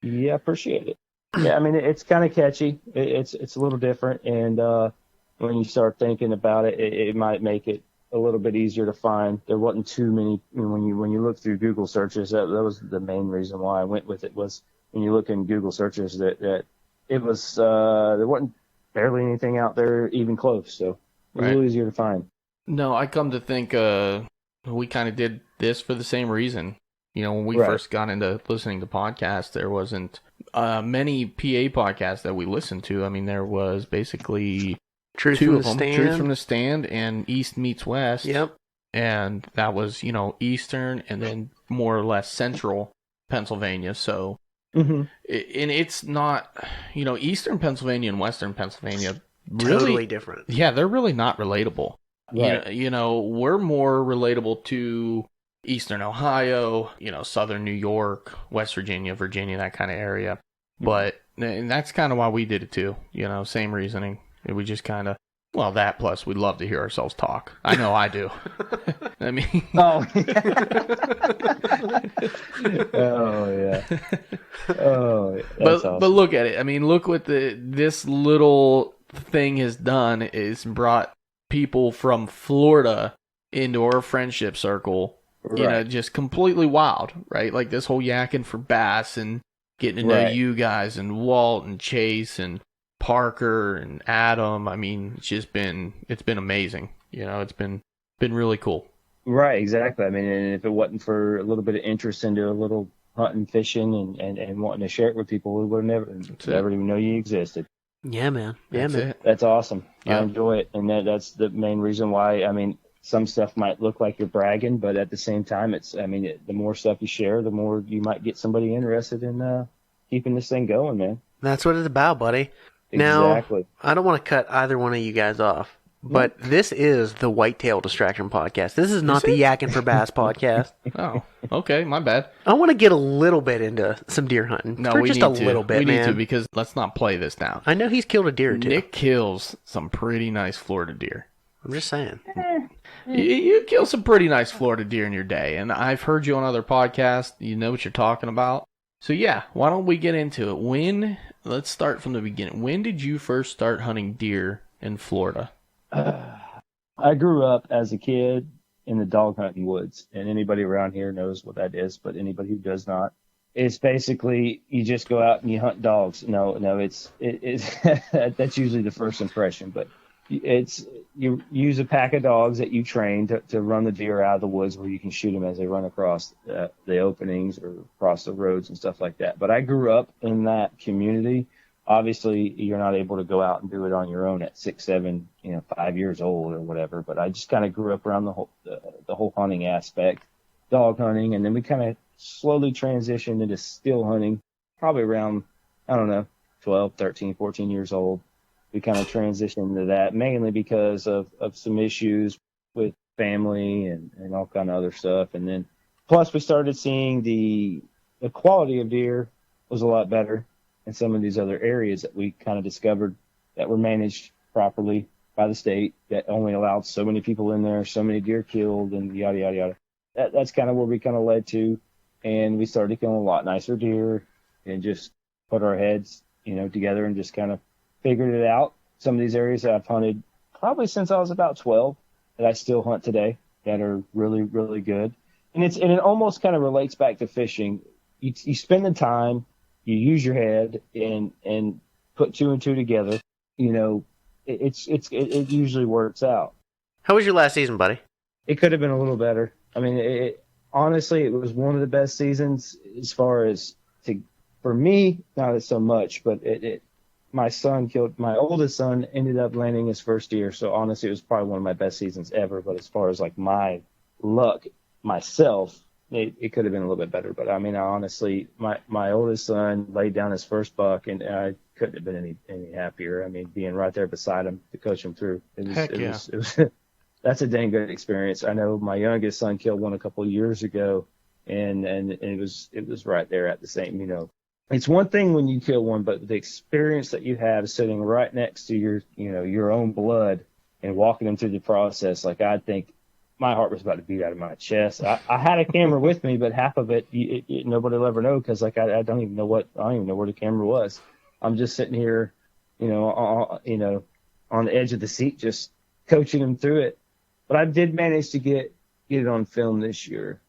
Yeah, appreciate it. Yeah, I mean, it's kind of catchy. It's a little different, and when you start thinking about it, it might make it a little bit easier to find. There wasn't too many when you look through Google searches. That was the main reason why I went with it. Was when you look in Google searches that it was there wasn't barely anything out there even close. So it was a little easier to find. No, I come to think we kind of did this for the same reason. When we first got into listening to podcasts, there wasn't many PA podcasts that we listened to. I mean, there was basically Truth two from of the them, Stand. Truth from the Stand and East Meets West. Yep. And that was, Eastern and then more or less Central Pennsylvania. So, and it's not, Eastern Pennsylvania and Western Pennsylvania really Totally different. Yeah, they're really not relatable. Right. We're more relatable to Eastern Ohio, Southern New York, West Virginia, that kind of area. But and that's kind of why we did it too. Same reasoning. We just kind of, that plus we'd love to hear ourselves talk. I know I do. I mean. Oh, yeah. Oh, yeah. But look at it. I mean, look what this little thing has done is brought people from Florida into our friendship circle. Right. Just completely wild, right? Like this whole yakking for bass and getting to know you guys and Walt and Chase and Parker and Adam. I mean, it's been amazing. It's been really cool. Right, exactly. I mean, and if it wasn't for a little bit of interest into a little hunting, fishing, and wanting to share it with people, we would have never even know you existed. Yeah, man. That's awesome. Yeah. I enjoy it, and that's the main reason why. I mean, some stuff might look like you're bragging, but at the same time, the more stuff you share, the more you might get somebody interested in keeping this thing going, man. That's what it's about, buddy. Exactly. Now, I don't want to cut either one of you guys off, but this is the Whitetail Distraction Podcast. This is not the Yakkin' for Bass podcast. Oh, okay, my bad. I want to get a little bit into some deer hunting. No, for we just need a to. little bit, we man. need to, because let's not play this down. I know he's killed a deer or two. Nick kills some pretty nice Florida deer. I'm just saying. You kill some pretty nice Florida deer in your day, and I've heard you on other podcasts. You know what you're talking about. So yeah, why don't we get into it? Let's start from the beginning. When did you first start hunting deer in Florida? I grew up as a kid in the dog hunting woods, and anybody around here knows what that is, but anybody who does not, it's basically you just go out and you hunt dogs. No, it's that's usually the first impression, but it's you use a pack of dogs that you train to run the deer out of the woods where you can shoot them as they run across the openings or across the roads and stuff like that. But I grew up in that community. Obviously, you're not able to go out and do it on your own at 6, 7, 5 years old or whatever. But I just kind of grew up around the whole hunting aspect, dog hunting, and then we kind of slowly transitioned into still hunting, probably around, 12, 13, 14 years old. we kind of transitioned to that mainly because of some issues with family and all kind of other stuff. And then plus we started seeing the quality of deer was a lot better in some of these other areas that we kind of discovered that were managed properly by the state that only allowed so many people in there, so many deer killed, and yada, yada, yada. That's kind of where we kind of led to. And we started killing a lot nicer deer and just put our heads, together and just kind of figured it out. Some of these areas that I've hunted probably since I was about 12 that I still hunt today that are really, really good. And it almost kind of relates back to fishing. You spend the time, you use your head and put two and two together. It usually works out. How was your last season, buddy? It could have been a little better. I mean, honestly, it was one of the best seasons as far as for me, not so much, but my oldest son ended up landing his first deer. So honestly, it was probably one of my best seasons ever. But as far as like my luck myself, it could have been a little bit better. But I mean, honestly, my oldest son laid down his first buck, and I couldn't have been any happier. I mean, being right there beside him to coach him through. It was that's a dang good experience. I know my youngest son killed one a couple of years ago, and it was right there at the same, It's one thing when you kill one, but the experience that you have sitting right next to your own blood and walking them through the process, like I think my heart was about to beat out of my chest. I had a camera with me, but half of it nobody will ever know because I don't even know where the camera was. I'm just sitting here, on the edge of the seat, just coaching them through it. But I did manage to get it on film this year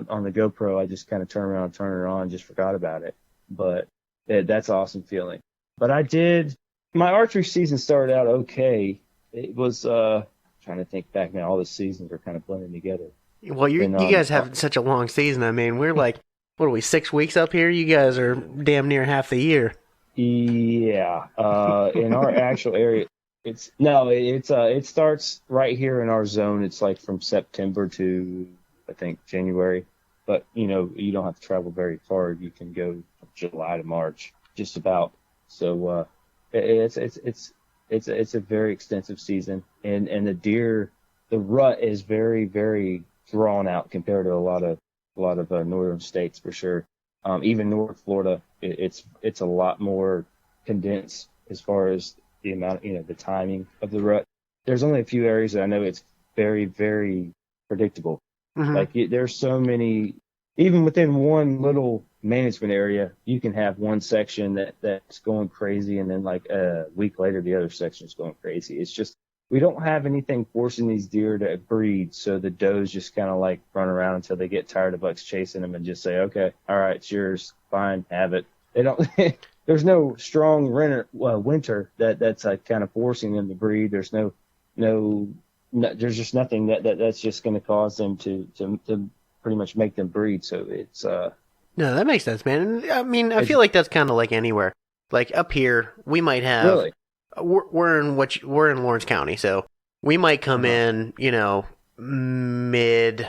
on the GoPro. I just kind of turned around, turned it on, just forgot about it. But that's an awesome feeling. But my archery season started out okay. It was, trying to think back now, all the seasons are kind of blending together. Well, you guys have such a long season. I mean, we're like, what are we, 6 weeks up here? You guys are damn near half the year. Yeah. In our actual area, it starts right here in our zone. It's like from September to, I think, January. But, you don't have to travel very far. You can go from July to March, just about. So, it's a very extensive season. And the rut is very, very drawn out compared to a lot of northern states for sure. Even North Florida, it's a lot more condensed as far as the amount, the timing of the rut. There's only a few areas that I know it's very, very predictable. Mm-hmm. Like there's so many, even within one little management area, you can have one section that's going crazy, and then like a week later, the other section is going crazy. It's just, we don't have anything forcing these deer to breed, so the does just kind of like run around until they get tired of us chasing them and just say, okay, all right, it's yours, fine, have it. They don't. There's no strong winter that's like kind of forcing them to breed. There's no there's just nothing that's just going to cause them to pretty much make them breed. So it's no, that makes sense, man. I mean, I feel like that's kind of like anywhere. Like up here, we might have. Really? We're in Lawrence County, so we might come in, mid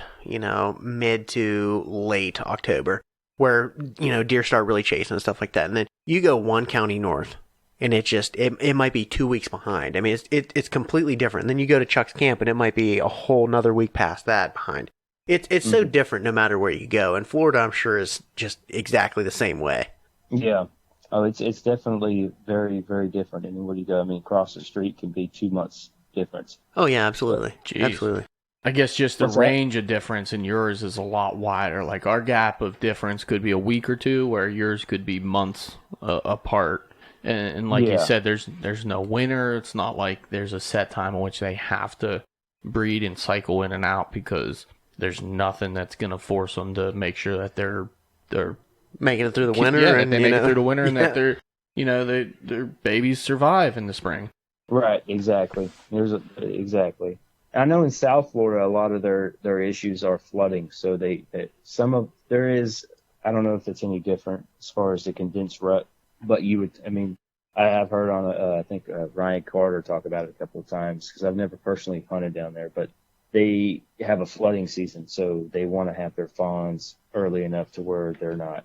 to late October, where deer start really chasing and stuff like that, and then you go one county north, and it might be 2 weeks behind. I mean, it's completely different. And then you go to Chuck's Camp, and it might be a whole another week past that behind. It's so different no matter where you go, and Florida, I'm sure, is just exactly the same way. Yeah. Oh, it's definitely very, very different. And where you go, I mean, across the street can be 2 months difference. Oh yeah, absolutely. Jeez. Absolutely. I guess just the range of difference in yours is a lot wider. Like our gap of difference could be a week or two, where yours could be months apart. And like you said, there's no winter. It's not like there's a set time in which they have to breed and cycle in and out, because there's nothing that's going to force them to make sure that they're making it through the winter. Yeah, and they make it through the winter, and that their babies survive in the spring. Right, exactly. Exactly. I know in South Florida, a lot of their issues are flooding. So there is, I don't know if it's any different as far as the condensed rut, but I have heard on, I think Ryan Carter talk about it a couple of times, because I've never personally hunted down there, but they have a flooding season. So they want to have their fawns early enough to where they're not,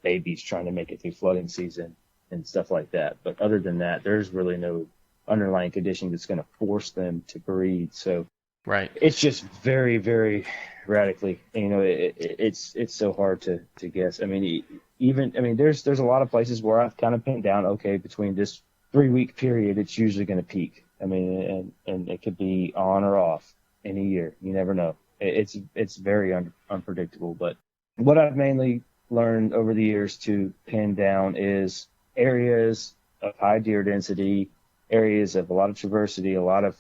babies trying to make it through flooding season and stuff like that. But other than that, there's really no underlying condition that's going to force them to breed. So Right. it's just very, very radically, it's so hard to guess. I mean, there's a lot of places where I've kind of pinned down, okay, between this 3-week period, it's usually going to peak. I mean, and it could be on or off in a year. You never know. It's very unpredictable. But what I've mainly learned over the years to pin down is areas of high deer density, areas of a lot of traversity, a lot of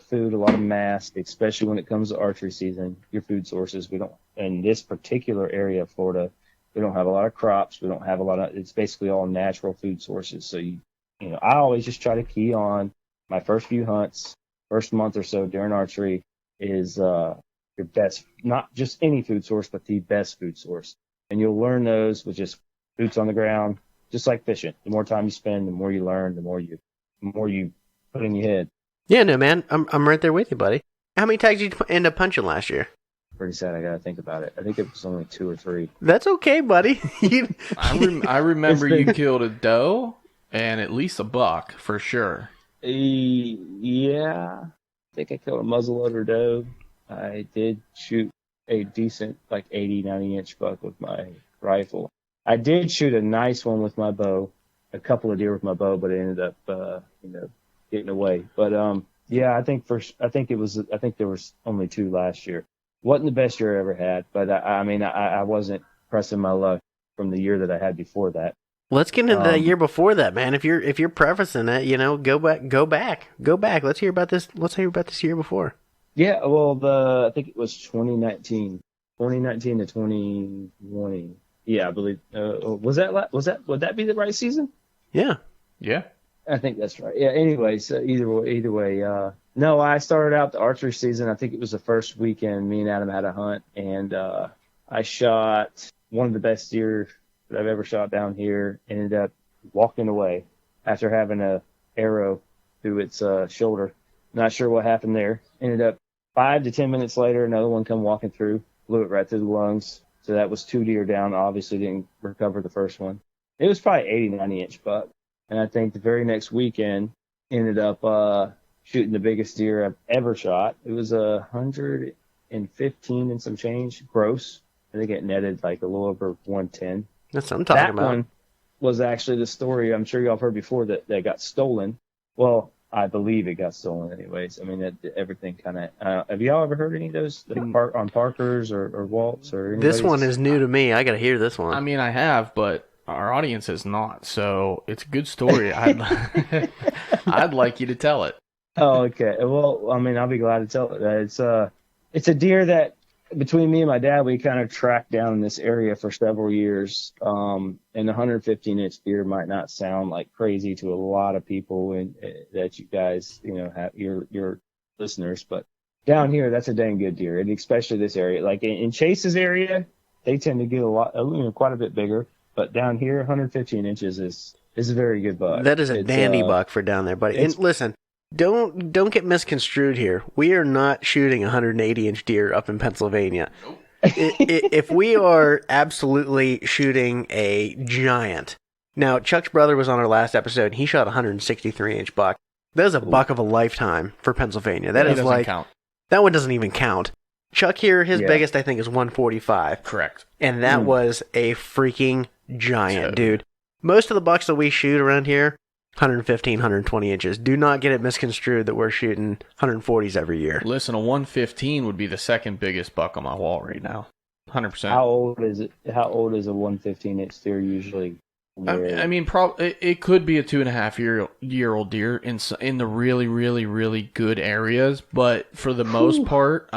food, a lot of mass, especially when it comes to archery season. Your food sources, we don't, in this particular area of Florida, we don't have a lot of crops. We don't have a lot of, it's basically all natural food sources. So I always just try to key on my first few hunts, first month or so during archery is your best, not just any food source, but the best food source. And you'll learn those with just boots on the ground, just like fishing. The more time you spend, the more you learn, the more you put in your head. Yeah, no, man, I'm right there with you, buddy. How many tags did you end up punching last year? Pretty sad. I gotta think about it. I think it was only 2 or 3. That's okay, buddy. I remember you killed a doe and at least a buck for sure. Yeah, I think I killed a muzzleloader doe. I did shoot a decent, like 80, 90-inch buck with my rifle. I did shoot a nice one with my bow, a couple of deer with my bow, but it ended up, getting away. But yeah, I think there was only 2 last year. Wasn't the best year I ever had, but I wasn't pressing my luck from the year that I had before that. Let's get into that year before that, man. If you're prefacing that, go back. Let's hear about this. Let's hear about this year before. Yeah, well, I think it was 2019 to 2020. Yeah, I believe. Would that be the right season? Yeah. Yeah. I think that's right. Yeah. Anyways, either way. No, I started out the archery season. I think it was the first weekend. Me and Adam had a hunt, and I shot one of the best deer that I've ever shot down here. Ended up walking away after having a arrow through its shoulder. Not sure what happened there. Ended up 5 to 10 minutes later, another one come walking through, blew it right through the lungs. So that was 2 deer down. Obviously didn't recover the first one. It was probably 80, 90-inch buck. And I think the very next weekend ended up shooting the biggest deer I've ever shot. It was 115 and some change gross. I think it netted like a little over 110. That's what I'm talking about. That one was actually the story I'm sure y'all have heard before that got stolen. Well, I believe it got stolen anyways. I mean, everything kind of... have y'all ever heard any of those on Parker's or Walt's? Or this one is new to me. I got to hear this one. I mean, I have, but our audience has not. So it's a good story. I'd like you to tell it. Oh, okay. Well, I mean, I'll be glad to tell it. It's a deer that between me and my dad, we kind of tracked down in this area for several years. And the 115-inch deer might not sound like crazy to a lot of people that you guys, have your listeners, but down here, that's a dang good deer, and especially this area. Like in Chase's area, they tend to get quite a bit bigger, but down here, 115 inches is a very good buck. That is a dandy buck for down there, buddy. And listen, don't get misconstrued here. We are not shooting a 180-inch deer up in Pennsylvania. If we are absolutely shooting a giant. Now, Chuck's brother was on our last episode, and he shot a 163-inch buck. That is a buck of a lifetime for Pennsylvania. That is like count. That one doesn't even count. Chuck here, his biggest, I think, is 145. Correct. And that was a freaking giant, dude. Most of the bucks that we shoot around here, 115, 120 inches. Do not get it misconstrued that we're shooting 140s every year. Listen, a 115 would be the second biggest buck on my wall right now. 100%. How old is it? How old is a 115-inch deer usually? I mean, it could be a 2.5-year-old deer in the really, really, really good areas, but for the most part,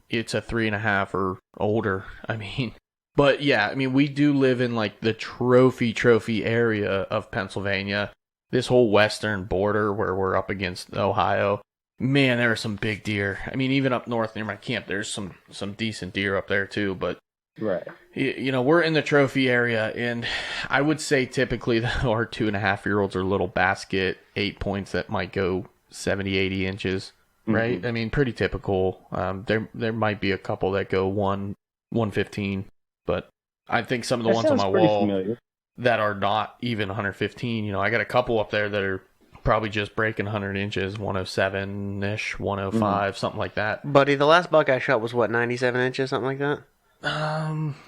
it's a 3.5 or older. I mean, but yeah, I mean, we do live in like the trophy area of Pennsylvania. This whole western border where we're up against Ohio, man, there are some big deer. I mean, even up north near my camp, there's some decent deer up there too, but. Right. We're in the trophy area, and I would say typically our 2.5-year-olds are little basket 8 points that might go 70, 80 inches, right? Mm-hmm. I mean, pretty typical. There might be a couple that go 115, but I think some of the ones on my wall that are not even 115, I got a couple up there that are probably just breaking 100 inches, 107-ish, 105, something like that. Buddy, the last buck I shot was, what, 97 inches, something like that?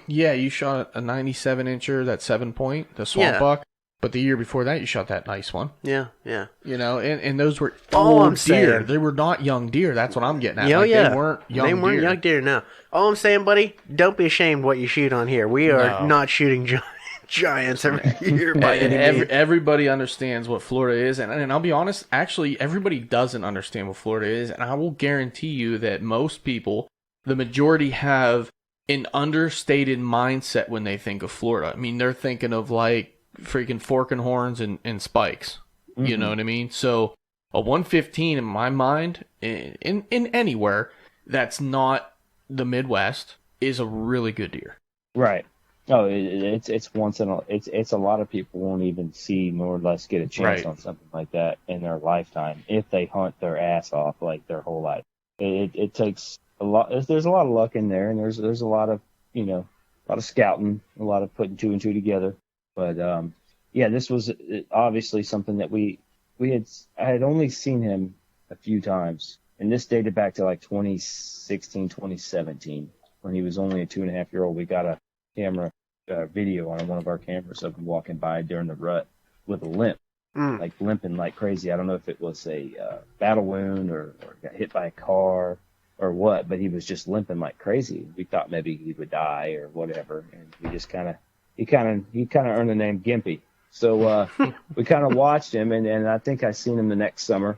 Yeah, you shot a 97-incher, that 7-point, the swamp Yeah. buck. But the year before that, you shot that nice one. Yeah. You know, and those were All I'm old deer. saying- They were not young deer. That's what I'm getting at. Yeah, Like, yeah. They weren't young They weren't deer. young deer, no. All I'm saying, buddy, don't be ashamed what you shoot on here. We are No. not shooting giants every year by any means. Everybody understands what Florida is, and I'll be honest, actually, everybody doesn't understand what Florida is, and I will guarantee you that most people, the majority, have an understated mindset when they think of Florida. I mean, they're thinking of like freaking fork and horns and spikes. Mm-hmm. You know what I mean? So a 115 in my mind, in anywhere that's not the Midwest, is a really good deer. Right. Oh, it's once in a it's a lot of people won't even see nor less get a chance on something like that in their lifetime if they hunt their ass off like their whole life. It takes a lot. There's a lot of luck in there, and there's a lot of a lot of scouting, a lot of putting two and two together. But yeah, this was obviously something that I had only seen him a few times, and this dated back to like 2016, 2017 when he was only a 2.5-year-old. We got a camera video on one of our cameras of him walking by during the rut with a limp, like limping like crazy. I don't know if it was a battle wound or got hit by a car or what, but he was just limping like crazy. We thought maybe he would die or whatever, and we just he kind of earned the name Gimpy. So we kind of watched him, and I think I seen him the next summer.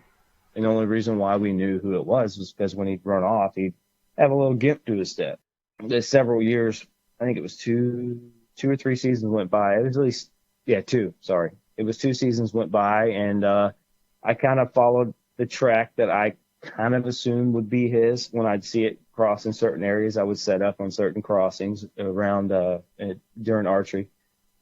And the only reason why we knew who it was because when he'd run off, he'd have a little gimp to his step. There's several years. I think it was two or three seasons went by. It was at least, two. Sorry. It was 2 seasons went by, and I kind of followed the track that I kind of assumed would be his. When I'd see it cross in certain areas, I would set up on certain crossings around during archery,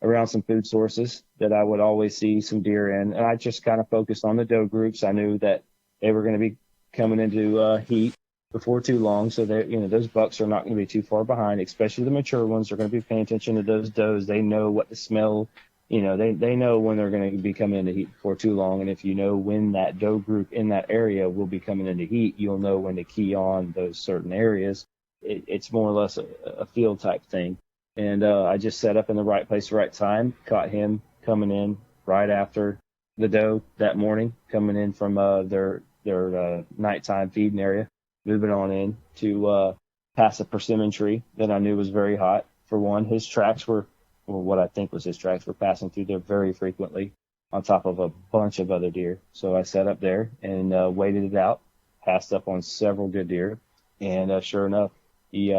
around some food sources that I would always see some deer in. And I just kind of focused on the doe groups. I knew that they were going to be coming into heat before too long, so that those bucks are not going to be too far behind, especially the mature ones. They're going to be paying attention to those does. They know what to smell. They know when they're going to be coming into heat before too long. And if you know when that doe group in that area will be coming into heat, you'll know when to key on those certain areas. It's more or less a field type thing. And I just set up in the right place, right time, caught him coming in right after the doe that morning, coming in from their nighttime feeding area, moving on in to past a persimmon tree that I knew was very hot. For one, his tracks were, or what I think was his tracks, were passing through there very frequently on top of a bunch of other deer. So I sat up there and waited it out, passed up on several good deer, and sure enough, he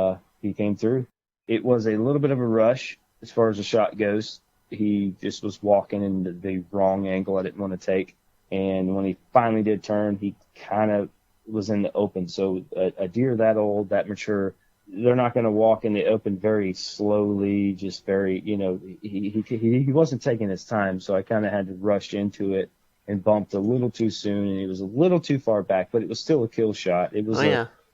came through. It was a little bit of a rush as far as the shot goes. He just was walking in the wrong angle I didn't want to take. And when he finally did turn, he kind of was in the open. So a deer that old, that mature, they're not going to walk in the open very slowly, just very, he wasn't taking his time. So I kind of had to rush into it and bumped a little too soon. And he was a little too far back, but it was still a kill shot. It was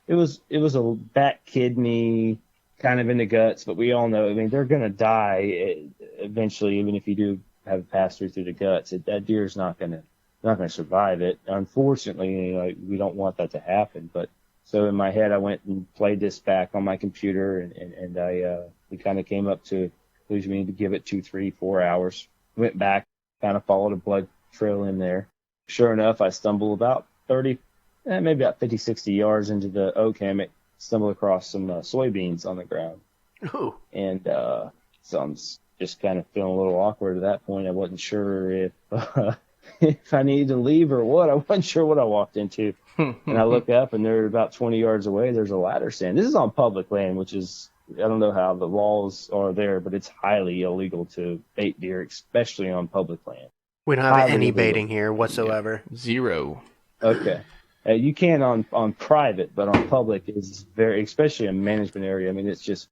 it was a back kidney, kind of in the guts, but we all know, I mean, they're going to die eventually, even if you do have a pass through the guts. That deer's not going to survive it. Unfortunately, we don't want that to happen. But so in my head, I went and played this back on my computer, and we kind of came up to conclusion we need to give it 2, 3, 4 hours. Went back, kind of followed a blood trail in there. Sure enough, I stumbled about 30, maybe about 50, 60 yards into the oak hammock. Stumbled across some soybeans on the ground. Ooh. And so I'm just kind of feeling a little awkward at that point. I wasn't sure if I needed to leave or what. I wasn't sure what I walked into. And I look up, and they're about 20 yards away. There's a ladder stand. This is on public land, which is, I don't know how the laws are there, but it's highly illegal to bait deer, especially on public land. We don't have any baiting here whatsoever. Yeah. Zero. Okay. You can on private, but on public is very, especially in management area. I mean, it's just,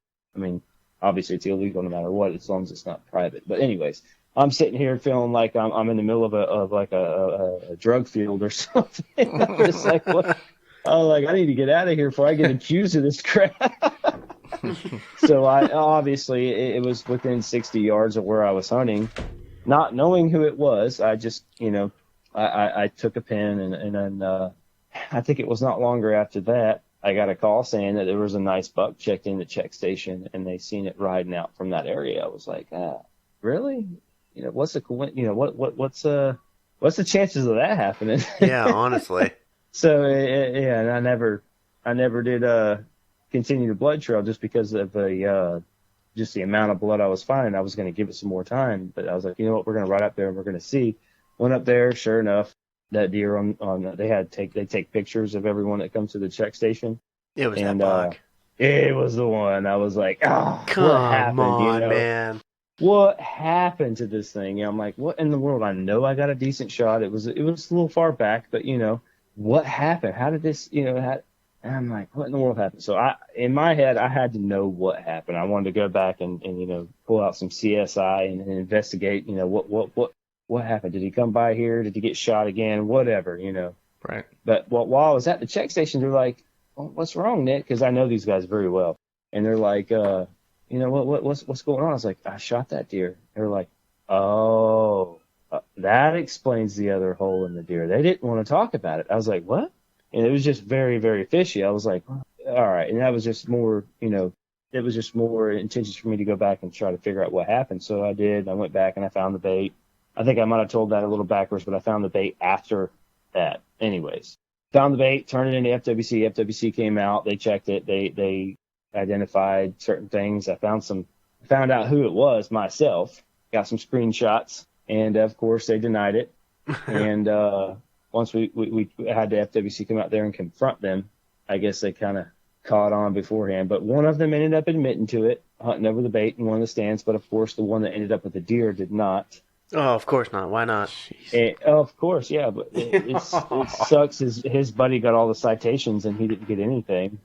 obviously it's illegal no matter what, as long as it's not private. But anyways, I'm sitting here feeling like I'm in the middle of a drug field or something. I'm just like, what? I need to get out of here before I get accused of this crap. So I obviously it was within 60 yards of where I was hunting, not knowing who it was. I just I took a pin, and then I think it was not longer after that I got a call saying that there was a nice buck checked in the check station, and they seen it riding out from that area. I was like, really? What's the what's the chances of that happening? Yeah, honestly. So yeah, and I never did continue the blood trail just because of just the amount of blood I was finding. I was going to give it some more time, but I was like, you know what, we're going to ride up there and we're going to see. Went up there, sure enough, that deer on they take pictures of everyone that comes to the check station. It was And that buck. it was the one. I was like, oh, Come what happened? on, man. What happened to this thing? I'm like, what in the world? I know I got a decent shot. It was a little far back, but what happened? How did this? And I'm like, what in the world happened? So in my head, I had to know what happened. I wanted to go back and pull out some CSI and investigate. What happened? Did he come by here? Did he get shot again? Whatever, Right. But while I was at the check station, they're like, well, what's wrong, Nick? Because I know these guys very well. And they're like, what's going on? I was like, I shot that deer. They're like, oh, that explains the other hole in the deer. They didn't want to talk about it. I was like, what? And it was just very, very fishy. I was like, all right. And that was just more, it was just more intentions for me to go back and try to figure out what happened. So I did. I went back and I found the bait. I think I might have told that a little backwards, but I found the bait after that. Anyways, found the bait, turned it into FWC. FWC came out. They checked it. They identified certain things. I found out who it was myself, got some screenshots, and of course they denied it. And once we had the FWC come out there and confront them, I guess they kind of caught on beforehand. But one of them ended up admitting to it, hunting over the bait in one of the stands. But of course, the one that ended up with the deer did not. Oh, of course not. Why not? Of course, yeah. But it sucks. His buddy got all the citations and he didn't get anything,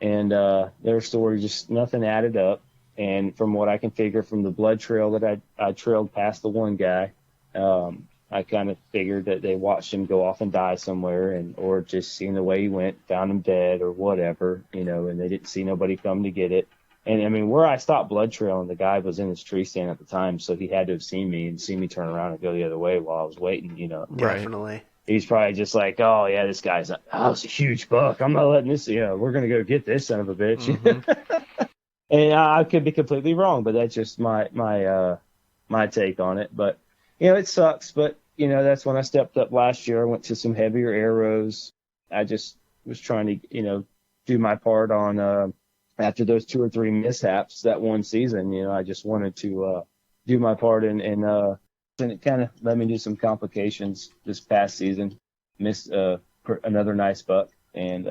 And their story, just nothing added up. And from what I can figure from the blood trail that I trailed past the one guy, I kind of figured that they watched him go off and die somewhere, or just seeing the way he went, found him dead or whatever, and they didn't see nobody come to get it. And I mean, where I stopped blood trailing, the guy was in his tree stand at the time, so he had to have seen me and seen me turn around and go the other way while I was waiting, Definitely. He's probably just like, oh yeah, this guy's it's a huge buck. I'm not letting this, we're going to go get this son of a bitch. Mm-hmm. And I could be completely wrong, but that's just my take on it. But, it sucks, but, that's when I stepped up last year. I went to some heavier arrows. I just was trying to, do my part on, after those 2 or 3 mishaps that one season, I just wanted to do my part and it kind of led me to some complications this past season. Missed another nice buck. And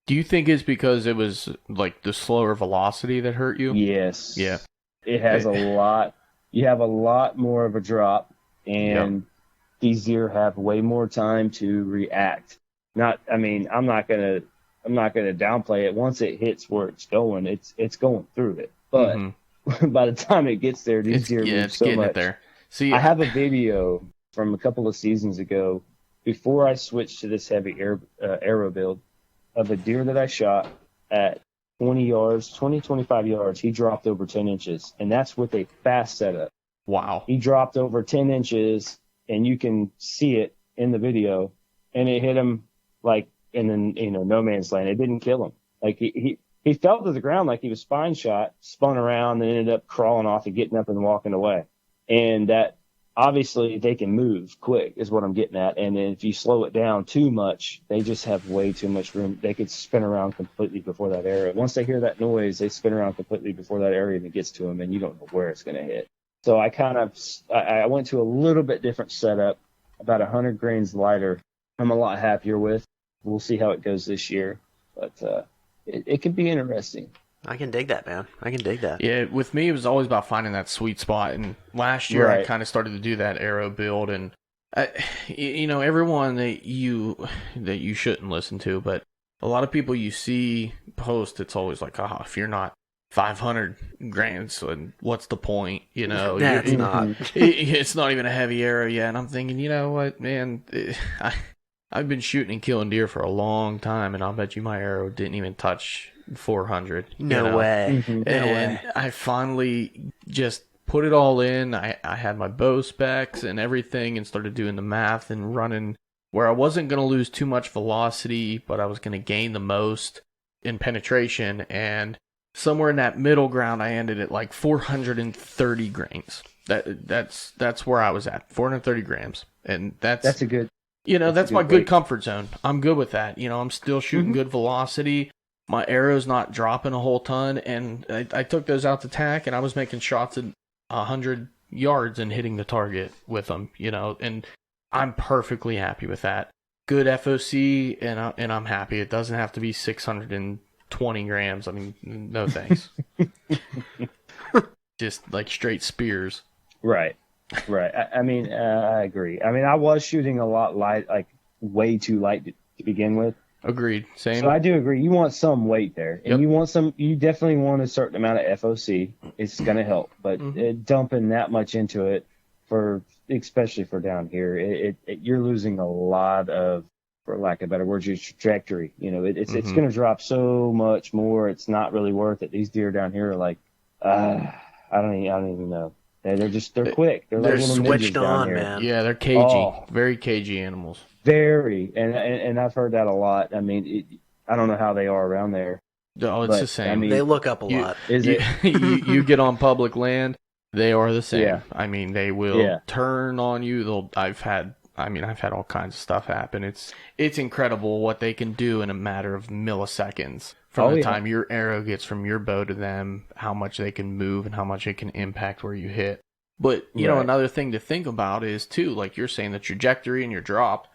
do you think it's because it was like the slower velocity that hurt you? Yes. Yeah. It has a lot. You have a lot more of a drop, and these deer have way more time to react. I'm not gonna downplay it. Once it hits where it's going going through it. But by the time it gets there, these deer move so much. It there. See, I have a video from a couple of seasons ago, before I switched to this heavy arrow build, of a deer that I shot at 25 yards. He dropped over 10 inches, and that's with a fast setup. Wow. He dropped over 10 inches, and you can see it in the video, and it hit him like in no man's land. It didn't kill him. Like he fell to the ground like he was spine shot, spun around, and ended up crawling off and getting up and walking away. And that, obviously, they can move quick is what I'm getting at. And if you slow it down too much, they just have way too much room. They could spin around completely before that area. Once they hear that noise, they spin around completely before that area and it gets to them, and you don't know where it's going to hit. So I went to a little bit different setup, about 100 grains lighter. I'm a lot happier with. We'll see how it goes this year. But it could be interesting. I can dig that, man. I can dig that. Yeah, with me, it was always about finding that sweet spot. And last year, Right. I kind of started to do that arrow build. And, everyone that you shouldn't listen to, but a lot of people you see post, it's always like, if you're not 500 grams, then what's the point? That's not. It's not even a heavy arrow yet. And I'm thinking, you know what, man? I've been shooting and killing deer for a long time, and I'll bet you my arrow didn't even touch 400. No way. Mm-hmm. No And way. I finally just put it all in. I had my bow specs and everything and started doing the math and running where I wasn't going to lose too much velocity, but I was going to gain the most in penetration. And somewhere in that middle ground, I ended at like 430 grains. That's where I was at, 430 grams. And that's a good, that's my good comfort zone. I'm good with that. I'm still shooting good velocity. My arrow's not dropping a whole ton. And I took those out to tack, and I was making shots at 100 yards and hitting the target with them, and I'm perfectly happy with that. Good FOC, and I'm happy. It doesn't have to be 620 grams. I mean, no thanks. Just like straight spears. Right. I mean, I agree. I mean, I was shooting a lot light, like way too light to begin with. Agreed. Same. So I do agree. You want some weight there, and Yep. you definitely want a certain amount of FOC. It's going to help, but dumping that much into it especially for down here, you're losing a lot of, for lack of better words, your trajectory. It's going to drop so much more. It's not really worth it. These deer down here are like, I don't even know. They're quick. They're like little switched ninjas down on, here. man. Yeah, they're cagey. Very cagey animals. Very, and I've heard that a lot. I mean, I don't know how they are around there. Oh, it's the same. I mean, They look up a lot. Is it? you get on public land, they are the same. Yeah. I mean, they will turn on you. I've had all kinds of stuff happen. It's incredible what they can do in a matter of milliseconds from the time your arrow gets from your bow to them, how much they can move and how much it can impact where you hit. But, another thing to think about is, too, like you're saying, the trajectory and your drop.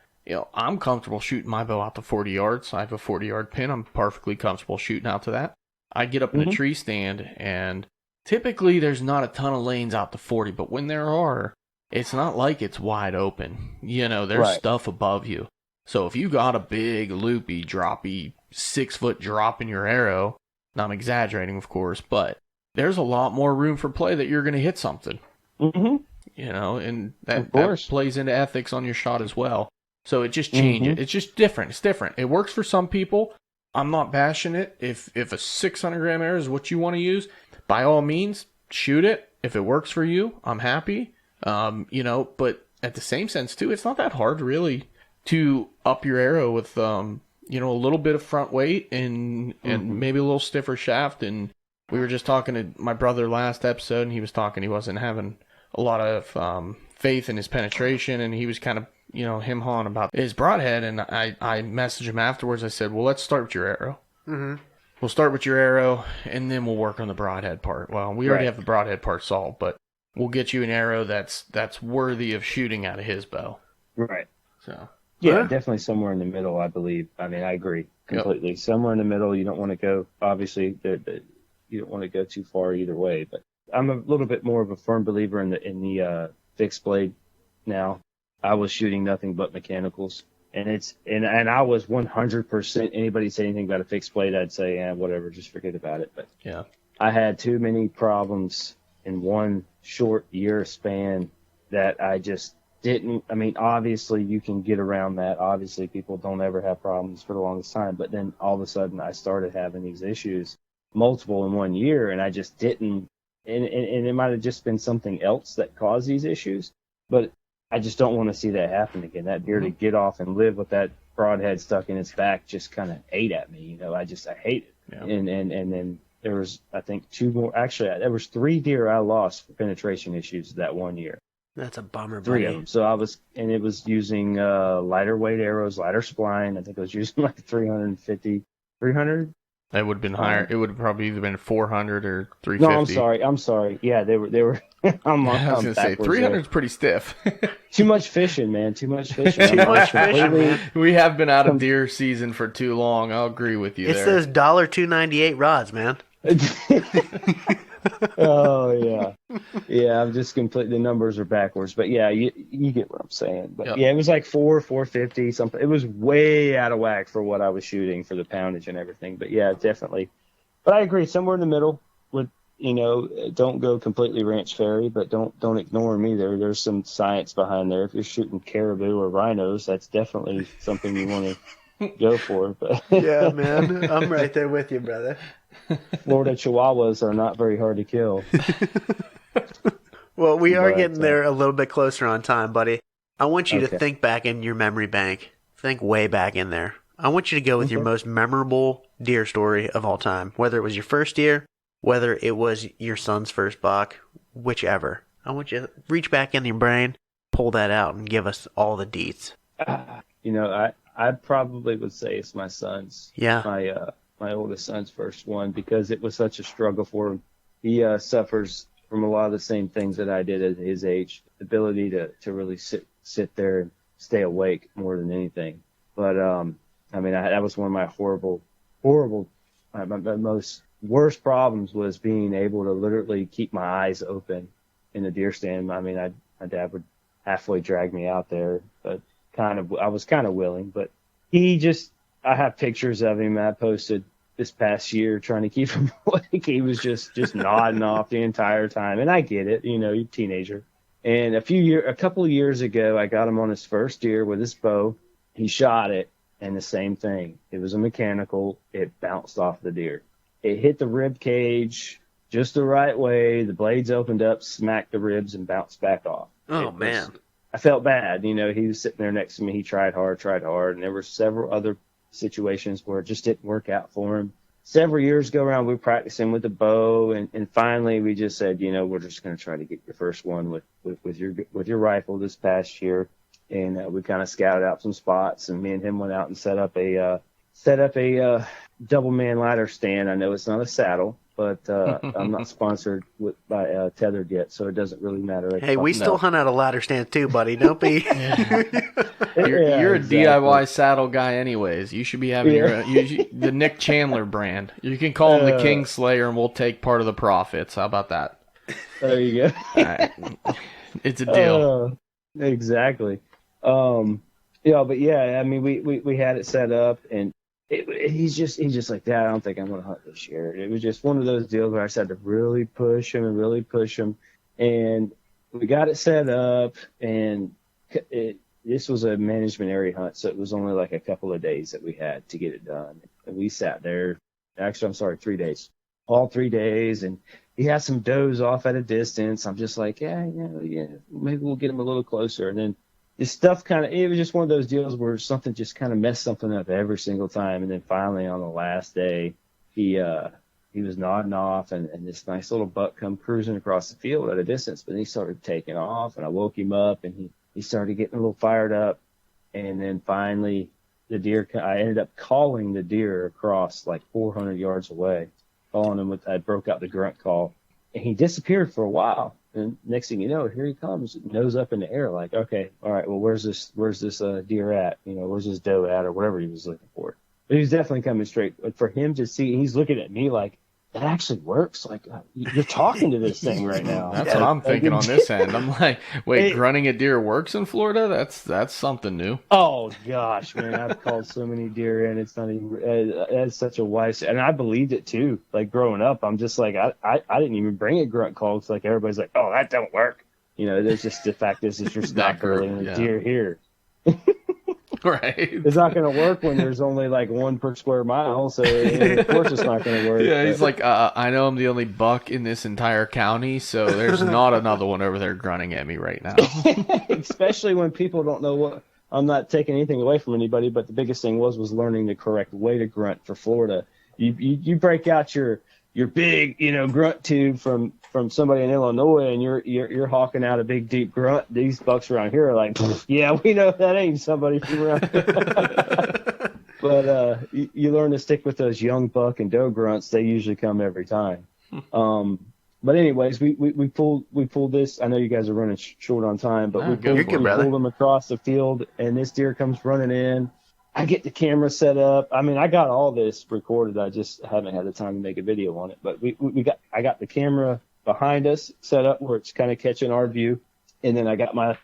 I'm comfortable shooting my bow out to 40 yards. I have a 40-yard pin. I'm perfectly comfortable shooting out to that. I get up in a tree stand, and typically there's not a ton of lanes out to 40, but when there are, it's not like it's wide open. There's stuff above you. So if you got a big, loopy, droppy, 6-foot drop in your arrow, and I'm exaggerating, of course, but there's a lot more room for play that you're going to hit something. Mm-hmm. And that plays into ethics on your shot as well. So it just changes. It's just different. It's different. It works for some people. I'm not bashing it. If a 600-gram arrow is what you want to use, by all means, shoot it. If it works for you, I'm happy. But at the same sense, too, it's not that hard, really, to up your arrow with, a little bit of front weight and maybe a little stiffer shaft. And we were just talking to my brother last episode, and he was talking he wasn't having a lot of faith in his penetration, and he was kind of him-hawing about his broadhead, and I messaged him afterwards. I said, well, let's start with your arrow. Mm-hmm. We'll start with your arrow, and then we'll work on the broadhead part. Well, we already have the broadhead part solved, but we'll get you an arrow that's worthy of shooting out of his bow. Right. So yeah, definitely somewhere in the middle, I believe. I mean, I agree completely. Yep. Somewhere in the middle. You don't want to go, obviously, you don't want to go too far either way, but I'm a little bit more of a firm believer in the fixed blade now. I was shooting nothing but mechanicals, and I was 100%. Anybody say anything about a fixed blade, I'd say, whatever, just forget about it. But yeah, I had too many problems in one short year span that I just didn't. I mean, obviously you can get around that. Obviously people don't ever have problems for the longest time, but then all of a sudden I started having these issues, multiple in 1 year, and I just didn't. And it might have just been something else that caused these issues, but I just don't want to see that happen again. That deer to get off and live with that broadhead stuck in its back just kind of ate at me. I hate it. Yeah. And then there was, I think, two more. Actually, there was 3 deer I lost for penetration issues that 1 year. That's a bummer, buddy. 3 of them. So it was using lighter weight arrows, lighter spline. I think I was using like 300. That would have been higher. It would have probably either been 400 or 350. No, I'm sorry. Yeah, they were. I was going to say 300 is pretty stiff. Too much fishing, man. Too much fishing. Too much fishing, man. We have been out of deer season for too long. I'll agree with you. It's those $2.98 rods, man. Oh yeah, yeah. I'm just completely. The numbers are backwards, but yeah, you get what I'm saying. But yeah, it was like 450 something. It was way out of whack for what I was shooting for the poundage and everything. But yeah, definitely. But I agree, somewhere in the middle. With don't go completely ranch fairy, but don't ignore them either. There's some science behind there. If you're shooting caribou or rhinos, that's definitely something you want to go for. But yeah, man, I'm right there with you, brother. Florida Chihuahuas are not very hard to kill. Well, we are But, getting there a little bit closer on time, buddy. I want you to Okay. think back in your memory bank. Think way back in there. I want you to go with your most memorable deer story of all time. Whether it was your first deer, whether it was your son's first buck, whichever. I want you to reach back in your brain, pull that out, and give us all the deets. I probably would say it's my son's. Yeah. My oldest son's first one, because it was such a struggle for him. He suffers from a lot of the same things that I did at his age. The ability to really sit there and stay awake more than anything. But that was one of my horrible, my most worst problems was being able to literally keep my eyes open in the deer stand. I mean, my dad would halfway drag me out there, but I was kind of willing. But I have pictures of him I posted this past year trying to keep him awake. He was just nodding off the entire time. And I get it, you're a teenager. And a couple of years ago, I got him on his first deer with his bow. He shot it, and the same thing. It was a mechanical. It bounced off the deer. It hit the rib cage just the right way. The blades opened up, smacked the ribs, and bounced back off. Oh, man. I felt bad. He was sitting there next to me. He tried hard. And there were several other situations where it just didn't work out for him. Several years ago around, we were practicing with the bow, and finally we just said, we're just going to try to get your first one with your rifle this past year. And we kind of scouted out some spots, and me and him went out and set up a double man ladder stand. I know it's not a saddle, but I'm not sponsored by Tethered yet, so it doesn't really matter. Hey, we still hunt out a ladder stand too, buddy. Don't be. You're a DIY saddle guy anyways. You should be having the Nick Chandler brand. You can call him the Kingslayer, and we'll take part of the profits. How about that? There you go. Right. It's a deal. Exactly. But yeah, I mean, we had it set up, and he's just like, Dad, I don't think I'm going to hunt this year. It was just one of those deals where I just had to really push him, and we got it set up, and this was a management area hunt, so it was only like a couple of days that we had to get it done. And we sat there, actually, I'm sorry, 3 days, all 3 days, and he had some does off at a distance. I'm just like, maybe we'll get him a little closer. And then this stuff it was just one of those deals where something just kind of messed something up every single time. And then finally on the last day, he was nodding off, and this nice little buck come cruising across the field at a distance, but he started taking off, and I woke him up, and he started getting a little fired up. And then finally the deer, I ended up calling the deer across like 400 yards away, calling him I broke out the grunt call, and he disappeared for a while. And next thing you know, here he comes, nose up in the air, like, okay, all right, well, where's this deer at? Where's this doe at, or whatever he was looking for. But he was definitely coming straight. But for him to see, he's looking at me like, that actually works. Like, you're talking to this thing right now. That's what I'm thinking on this end. I'm like, wait, grunting at deer works in Florida? That's something new. Oh gosh, man, I've called so many deer, and it's not even. That's such a wise, and I believed it too. Like growing up, I'm just like, I didn't even bring a grunt call. It's like everybody's like, oh, that don't work. There's just the fact is it's just not calling the deer here. Right. It's not going to work when there's only like one per square mile, so of course it's not going to work. Yeah, he's like, I know I'm the only buck in this entire county, so there's not another one over there grunting at me right now. Especially when people don't know what. I'm not taking anything away from anybody, but the biggest thing was learning the correct way to grunt for Florida. You break out your big grunt tube from somebody in Illinois, and you're hawking out a big deep grunt. These bucks around here are like, yeah, we know that ain't somebody from around here. But you learn to stick with those young buck and doe grunts. They usually come every time. But anyways, we pulled this. I know you guys are running short on time, but we pulled them across the field, and this deer comes running in. I get the camera set up. I mean, I got all this recorded. I just haven't had the time to make a video on it. But I got the camera behind us set up where it's kind of catching our view, and then I got my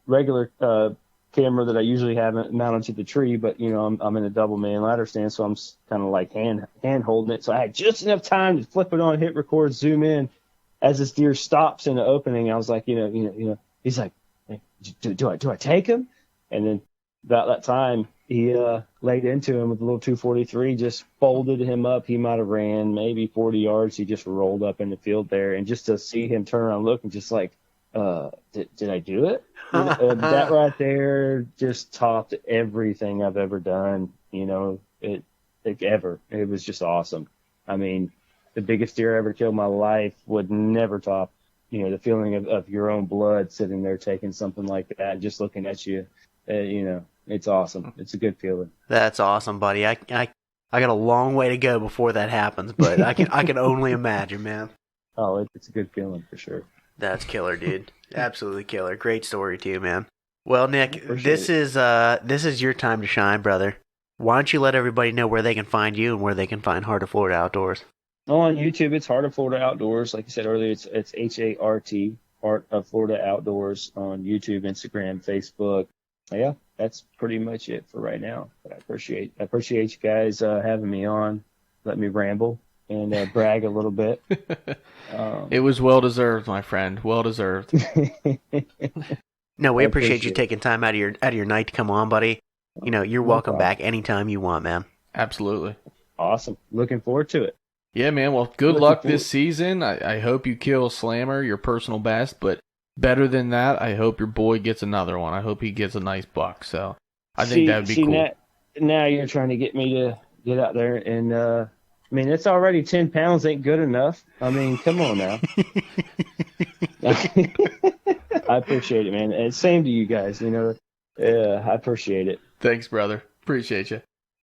regular camera that I usually have mounted to the tree. But I'm in a double man ladder stand, so I'm kind of like hand holding it. So I had just enough time to flip it on, hit record, zoom in as this deer stops in the opening. I was like, he's like, hey, do I take him? And then about that time, he laid into him with a little 243, just folded him up. He might have ran maybe 40 yards. He just rolled up in the field there. And just to see him turn around and look and just like, did I do it? That right there just topped everything I've ever done, ever. It was just awesome. I mean, the biggest deer I ever killed in my life would never top, the feeling of your own blood sitting there taking something like that and just looking at you. It's awesome. It's a good feeling. That's awesome, buddy. I got a long way to go before that happens, but I can only imagine, man. Oh, it's a good feeling for sure. That's killer, dude. Absolutely killer. Great story too, man. Well, Nick, this is your time to shine, brother. Why don't you let everybody know where they can find you and where they can find Heart of Florida Outdoors? On YouTube, it's Heart of Florida Outdoors. Like you said earlier, it's HART, Heart of Florida Outdoors on YouTube, Instagram, Facebook. Yeah, that's pretty much it for right now. But I appreciate you guys having me on, let me ramble and brag a little bit. It was well deserved, my friend. Well deserved. No, we appreciate you taking time out of your night to come on, buddy. You're welcome back anytime you want, man. Absolutely. Awesome. Looking forward to it. Yeah, man. Well, good luck this season. I hope you kill Slammer, your personal best, but better than that, I hope your boy gets another one. I hope he gets a nice buck. So I think that would be cool. Now you're trying to get me to get out there and, it's already 10 pounds ain't good enough. I mean, come on now. I appreciate it, man. And same to you guys, I appreciate it. Thanks, brother. Appreciate you.